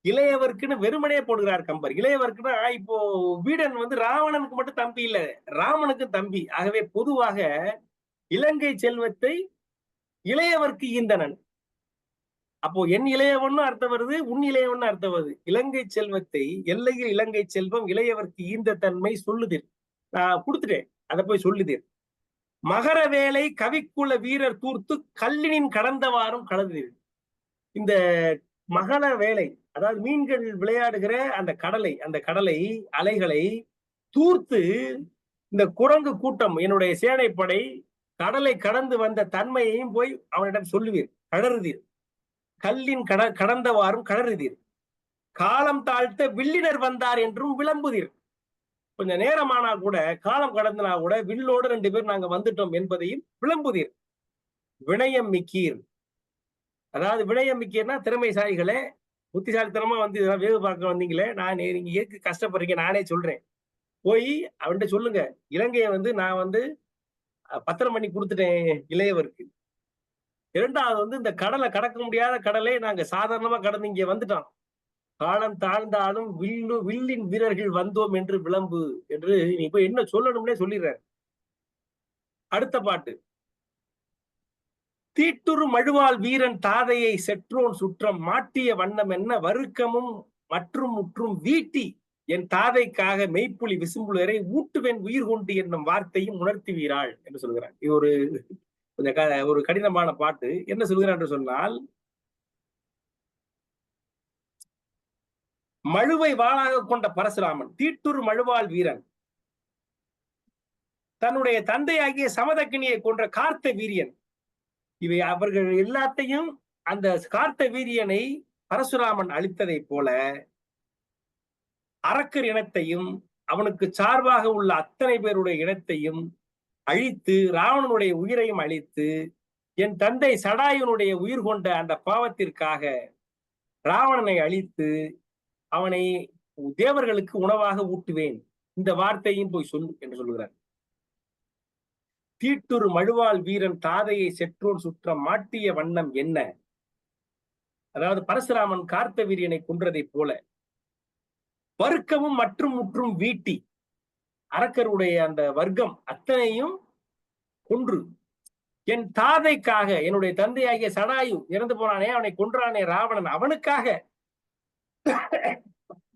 இளையவருக்குன்னு வெறுமனே போடுகிறார் கம்பர். இளையவருக்குன்னா இப்போ வீடன் வந்து ராவணனுக்கு மட்டும் தம்பி இல்ல, ராமனுக்கு தம்பி. ஆகவே பொதுவாக இலங்கை செல்வத்தை இளையவர்க்கு ஈந்தனன். அப்போ என் இளையவன்னு அர்த்தம் வருது, உன் இளையவன்னு அர்த்தம் வருது. இலங்கை செல்வத்தை எல்லையில் இலங்கை செல்வம் இளையவர்க்கு ஈந்த தன்மை சொல்லுதீர். நான் கொடுத்துட்டேன், அதை போய் சொல்லுதீர். மகர வேலை கவிக்குல வீரர் தூர்த்து கல்லினின் கடந்த வாரம் கலந்தீர். இந்த மகர வேலை, அதாவது மீன்கள் விளையாடுகிற அந்த கடலை அலைகளை தூர்த்து இந்த குரங்கு கூட்டம் என்னுடைய சேனைப்படை கடலை கடந்து வந்த தன்மையையும் போய் அவனிடம் சொல்லுவீர், கழறுதீர். கல்லின் கடந்த வாரம் கழறுதீர். காலம் தாழ்த்த வில்லினர் வந்தார் என்றும் விளம்புதீர். கொஞ்சம் நேரமானா கூட, காலம் கடந்தனா கூட வில்லோடு 2 பேர் நாங்க வந்துட்டோம் என்பதையும் விளம்புதீர். வினயம் மிக்கீர், அதாவது வினயம் மிக்கீர்னா திறமைசாலிகளே, புத்திசாலித்தனமா வந்து இதெல்லாம் வேவு பார்க்க வந்தீங்களே, நான் நீங்க எதுக்கு கஷ்டப்படுறீங்க, நானே சொல்றேன். போய் அவன்கிட்ட சொல்லுங்க, இலங்கையை வந்து நான் வந்து பத்திரம் பண்ணி கொடுத்துட்டேன் இளையவருக்கு. 2வது வந்து இந்த கடலை கடக்க முடியாத கடலை நாங்க சாதாரணமா கடந்து இங்க வந்துட்டோம். காலம் தாழ்ந்தாலும் வில்லின் வீரர்கள் வந்தோம் என்று விளம்பு என்று நீ போய் என்ன சொல்லணும்னே சொல்லிடுற. அடுத்த பாட்டு. தீட்டுரு மழுவால் வீரன் தாதையை செற்றோன் சுற்றம் மாட்டிய வண்ணம் என்ன வருக்கமும் மற்றும் முற்றும் வீட்டி என் தாதைக்காக மெய்ப்புலி விசும்புலரை ஊட்டுவேன் உயிர் கொண்டு என்னும் வார்த்தையும் உணர்த்துவீராள் என்று சொல்கிறார். இது ஒரு கடினமான பாட்டு. என்ன சொல்கிறார் என்று சொன்னால், மழுவை வாளாக கொண்ட பரசுராமன், தீட்டுரு மழுவால் வீரன், தன்னுடைய தந்தையாகிய சமதக்கினியை கொன்ற கார்த்த வீரியன், இவை அவர்கள் எல்லாத்தையும் அந்த கார்த்த வீரியனை பரசுராமன் அழித்ததை போல அரக்கர் இனத்தையும் அவனுக்கு சார்பாக உள்ள அத்தனை பேருடைய இனத்தையும் அழித்து, ராவணனுடைய உயிரையும் அழித்து, என் தந்தை சடாயுனுடைய உயிர் கொண்ட அந்த பாவத்திற்காக ராவணனை அழித்து அவனை தேவர்களுக்கு உணவாக ஊட்டுவேன். இந்த வார்த்தையும் போய் சொல் என்று சொல்லுகிறார். தீட்டுரு மழுவால் வீரன் தாதையை செற்றோர் சுற்றம் மாட்டிய வண்ணம் என்ன, அதாவது பரசுராமன் கார்த்த வீரியனை கொன்றதை போல வர்க்கமும் மற்றும் முற்றும் வீட்டி, அரக்கருடைய அந்த வர்க்கம் அத்தனையும் கொன்று, என் தாதைக்காக, என்னுடைய தந்தையாகிய சடாயு இறந்து போனானே, அவனை கொன்றானே ராவணன், அவனுக்காக,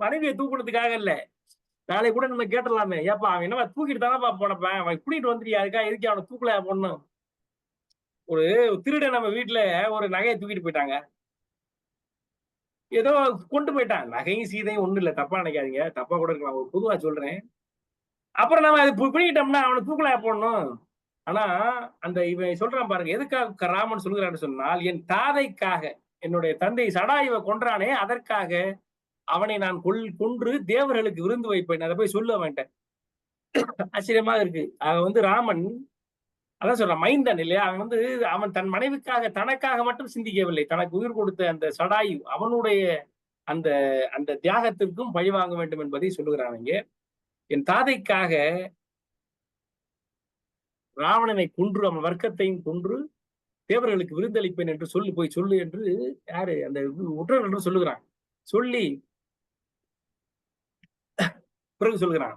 மனைவியை தூக்குறதுக்காக இல்ல. நாளை கூட நம்ம கேட்டலாமே, ஏப்பா அவன் என்ன தூக்கிட்டு தானப்பா போனப்ப, அவன் கூட்டிட்டு வந்துட்டியா, அதுக்காக எதுக்கு அவனை தூக்கல பொண்ணும். ஒரு திருடன் நம்ம வீட்டுல ஒரு நகையை தூக்கிட்டு போயிட்டாங்க, ஏதோ கொண்டு போயிட்டான், நகையும் சீதையும் ஒண்ணு இல்ல, தப்பா நினைக்காதீங்க, தப்பா கூட இருக்கலாம், ஒரு பொதுவா சொல்றேன். அப்புறம் நம்ம அது பிடிக்கிட்டோம்னா அவனை தூக்கல போடணும். ஆனா அந்த இவன் சொல்றான் பாருங்க, எதுக்காக ராமன் சொல்கிறான்னு சொன்னால், என் தாதைக்காக, என்னுடைய தந்தை சடாயுவை கொன்றானே அதற்காக அவனை நான் கொன்று தேவர்களுக்கு விருந்து வைப்பேன். அதை போய் சொல்ல வேண்டேன். ஆச்சரியமாக இருக்கு. அவன் வந்து ராமன் அதான் சொல்றான், மைந்தன் இல்லையா, அவன் தன் மனைவிக்காக தனக்காக மட்டும் சிந்திக்கவில்லை, தனக்கு உயிர் கொடுத்த அந்த சடாயு அவனுடைய அந்த அந்த தியாகத்திற்கும் பழி வாங்க வேண்டும் என்பதை சொல்லுகிறான். இங்கே என் தாதைக்காக ராவணனை கொன்று அவன் வர்க்கத்தையும் கொன்று தேவர்களுக்கு விருந்தளிப்பேன் என்று போய் சொல்லு என்று யாரு அந்த ஒற்றர்கள் என்று சொல்லுகிறான். சொல்லி பிறகு சொல்கிறான்,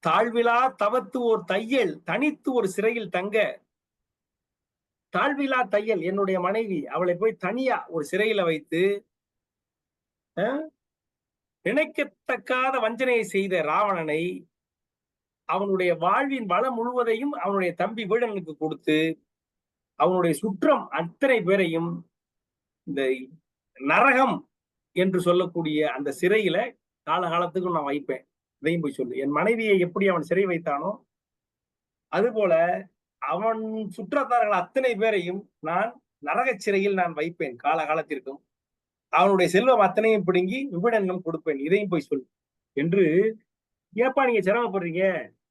தாழ்விழா தவத்து ஓர் தையல் தனித்து ஒரு சிறையில் தங்க, தாழ்விழா தையல் என்னுடைய மனைவி, அவளை போய் தனியா ஒரு சிறையில வைத்து நினைக்கத்தக்காத வஞ்சனையை செய்த ராவணனை அவனுடைய வாழ்வின் வளம் முழுவதையும் அவனுடைய தம்பி வீடனுக்கு கொடுத்து அவனுடைய சுற்றம் அத்தனை பேரையும் இந்த நரகம் என்று சொல்லக்கூடிய அந்த சிறையில காலகாலத்துக்கும் நான் வைப்பேன். இதையும் போய் சொல்லு. என் மனைவியை எப்படி அவன் சிறை வைத்தானோ அதுபோல அவன் சுற்றத்தார்கள் அத்தனை பேரையும் நான் நரக சிறையில் நான் வைப்பேன் காலகாலத்திற்கும். அவனுடைய செல்வம் அத்தனையும் பிடுங்கி விபடனிடம் கொடுப்பேன். இதையும் போய் சொல்லு என்று. ஏப்பா நீங்க சிரமப்படுறீங்க,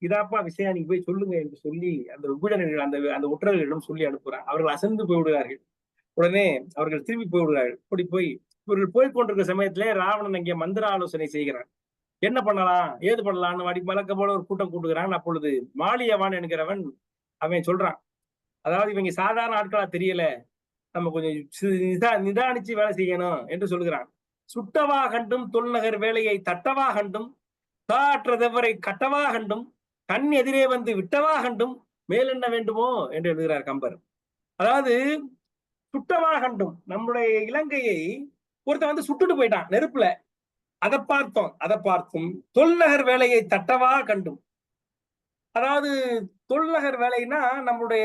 இதாப்பா விஷயம், நீங்க போய் சொல்லுங்க என்று சொல்லி அந்த விபடனர்கள் அந்த ஒற்றர்களிடம் சொல்லி அனுப்புறான். அவர்கள் அசந்து போய்விடுகிறார்கள். உடனே அவர்கள் திரும்பி போய்விடுகிறார்கள். இப்படி இவர்கள் போய்கொண்டிருக்கிற சமயத்திலே ராவணன் அங்கே மந்திர ஆலோசனை செய்கிறான். என்ன பண்ணலாம் ஏது பண்ணலாம்னு வாடி வழக்க போல ஒரு கூட்டம் கூட்டுகிறான். அப்பொழுது மாலியவான் என்கிறவன் அவன் சொல்றான், அதாவது இவங்க சாதாரண ஆட்களா தெரியல, நம்ம கொஞ்சம் நிதானிச்சு வேலை செய்யணும் என்று சொல்கிறான். சுட்டவா கண்டும் தொல்நகர் வேலையை தட்டவா கண்டும் தாற்றதவரை கட்டவா கண்டும் கண் எதிரே வந்து விட்டவா கண்டும் மேல் என்ன வேண்டுமோ என்று எழுதுகிறார் கம்பர். அதாவது சுட்டவா கண்டும் நம்முடைய இலங்கையை ஒருத்தன் வந்து சுட்டுட்டு போயிட்டான் நெருப்புல, அதை பார்த்தும் தொல்நகர் வேலையை தட்டவா கண்டும். அதாவது தொல்நகர் வேலைன்னா நம்முடைய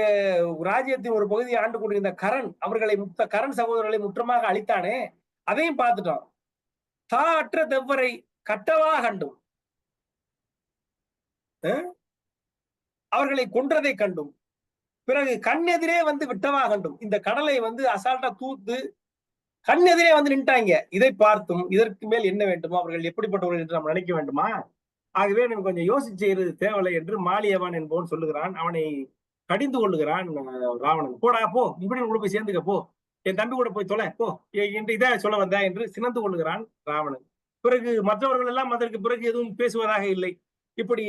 ராஜ்யத்தின் ஒரு பகுதியை ஆண்டு கொண்டிருந்த கரண் அவர்களை கரண் சகோதரர்களை முற்றமாக அழித்தானே, அதையும் பார்த்துட்டோம். தா அற்ற தெவ்வரை கட்டவா கண்டும், அவர்களை கொன்றதை கண்டும், பிறகு கண்ணெதிரே வந்து விட்டவா கண்டும். இந்த கடலை வந்து அசால்ட்டா தூத்து கண்ணெதிரே வந்து நின்ட்டாங்க. இதை பார்த்தும் இதற்கு மேல் என்ன வேண்டுமோ, அவர்கள் எப்படிப்பட்டவர்கள் என்று நாம் நினைக்க வேண்டுமா? ஆகவே நம்ம கொஞ்சம் யோசிச்சு செய்யறது தேவையில்லை என்று மாலியவான் என்பவன் சொல்லுகிறான். அவனை கடிந்து கொள்ளுகிறான் ராவணன். போடா போ, இப்படி கூட போய் சேர்ந்துக்க போ, என் தம்பி கூட போய் தொலை போ என்று இதை சொல்ல வந்தா என்று சினந்து கொள்ளுகிறான் ராவணன். பிறகு மற்றவர்கள் எல்லாம் அதற்கு பிறகு எதுவும் பேசுவதாக இல்லை. இப்படி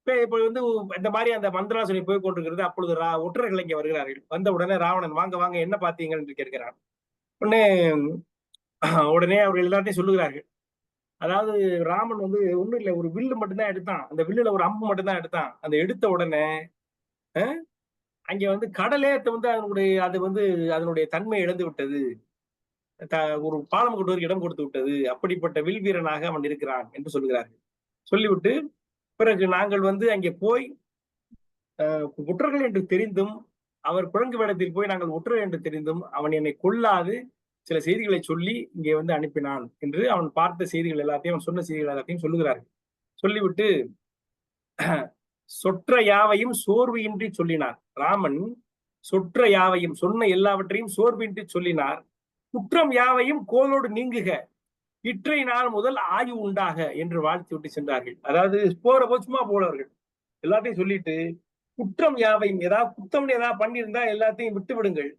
இப்ப வந்து இந்த மாதிரி அந்த மந்திராசனை போய் கொண்டிருக்கிறது. அப்பொழுது ஒற்றர்கள் இங்கே வருகிறார்கள். வந்த உடனே ராவணன் வாங்க வாங்க என்ன பார்த்தீங்க என்று கேட்கிறான். உடனே அவர்கள் எல்லாத்தையும் சொல்லுகிறார்கள். அதாவது ராமன் வந்து ஒண்ணும் இல்லை, ஒரு வில்லு மட்டும்தான் எடுத்தான். அந்த வில்லுல ஒரு அம்பு மட்டும்தான் எடுத்தான். அந்த எடுத்த உடனே அங்க வந்து கடலே வந்து அது வந்து அதனுடைய தன்மை இழந்து விட்டது, ஒரு பாலம் கொண்டு இடம் கொடுத்து விட்டது. அப்படிப்பட்ட வில் வீரனாக அவன் இருக்கிறான் என்று சொல்லுகிறார்கள். சொல்லிவிட்டு பிறகு நாங்கள் வந்து அங்கே போய் ஒற்றர்கள் என்று தெரிந்தும், அவர் குரங்கு வேடத்தில் போய் நாங்கள் ஒற்றர் என்று தெரிந்தும் அவன் என்னை கொல்லாது சில செய்திகளை சொல்லி இங்கே வந்து அனுப்பினான் என்று அவன் பார்த்த செய்திகள் எல்லாத்தையும், அவன் சொன்ன செய்திகள் எல்லாத்தையும் சொல்லுகிறார்கள். சொல்லிவிட்டு சொற்ற யாவையும் சோர்வு இன்றி சொல்லினார். ராமன் சொற்ற யாவையும் சொன்ன எல்லாவற்றையும் சோர்வின்றி சொல்லினார். குற்றம் யாவையும் கோலோடு நீங்குக, இற்றை நாள் முதல் ஆய்வு உண்டாக என்று வாழ்த்தி விட்டு சென்றார்கள். அதாவது போற போச்சுமா போலவர்கள் எல்லாத்தையும் சொல்லிட்டு, குற்றம் யாவையும், ஏதாவது குத்தம்னு ஏதாவது பண்ணியிருந்தா எல்லாத்தையும் விட்டு விடுங்கள்,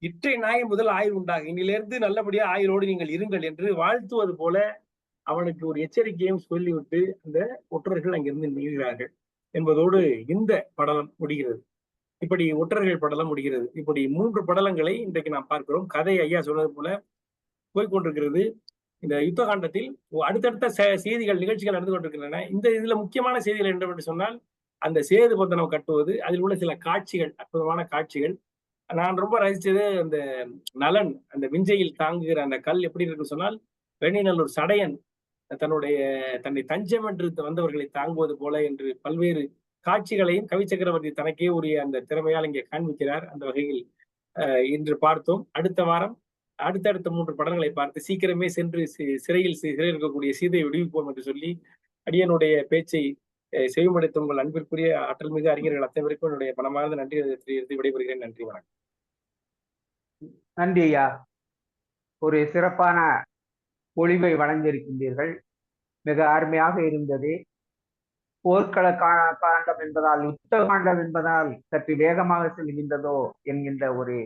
இற்றை நாய் முதல் ஆயுள் உண்டாக, இன்னிலிருந்து நல்லபடியா ஆயுளோடு நீங்கள் இருங்கள் என்று வாழ்த்துவது போல அவனுக்கு ஒரு எச்சரிக்கையும் சொல்லிவிட்டு அந்த ஒற்றர்கள் அங்கிருந்து நீங்குகிறார்கள் என்பதோடு இந்த படலம் முடிகிறது. இப்படி ஒற்றர்கள் படலம் முடிகிறது. இப்படி 3 படலங்களை இன்றைக்கு நாம் பார்க்கிறோம். கதை ஐயா சொன்னது போல போய்கொண்டிருக்கிறது. இந்த யுத்த காண்டத்தில் அடுத்தடுத்த செய்திகள், நிகழ்ச்சிகள் நடந்து கொண்டிருக்கின்றன. இந்த இதுல முக்கியமான செய்திகள் என்னவென்று சொன்னால், அந்த சேது பந்தனம் கட்டுவது, அதில் உள்ள சில காட்சிகள், அற்புதமான காட்சிகள். நான் ரொம்ப ரசிச்சது அந்த நலன் அந்த விஞ்சையில் தாங்குகிற அந்த கல் எப்படி இருக்குன்னு சொன்னால், வெண்ணிநல்லூர் சடையன் தன்னை தஞ்சம் என்று வந்தவர்களை தாங்குவது போல என்று பல்வேறு காட்சிகளையும் கவி சக்கரவர்த்தி தனக்கே உரிய அந்த திறமையால் இங்கே காண்பிக்கிறார். அந்த வகையில் இன்று பார்த்தோம். அடுத்த வாரம் அடுத்தடுத்த 3 படங்களை பார்த்து சீக்கிரமே சென்று சிறையில் இருக்கக்கூடிய சீதையை விடுவிப்போம் என்று சொல்லி அடியனுடைய பேச்சை செவிமடைத்த உங்கள் அன்பிற்குரிய ஆற்றல் மிகு அறிஞர்கள் அத்தனை பேருக்கும் என்னுடைய மனமார்ந்த நன்றி தெரிவித்து விடைபெறுகிறேன். நன்றி, வணக்கம். நன்றி ஐயா, ஒரு சிறப்பான ஒளிவை வழங்கியிருக்கின்றீர்கள். மிக அருமையாக இருந்தது. போர்க்கள காண்டம் என்பதால், யுத்த காண்டம் என்பதால் சற்று வேகமாக செல்கின்றதோ என்கின்ற ஒரு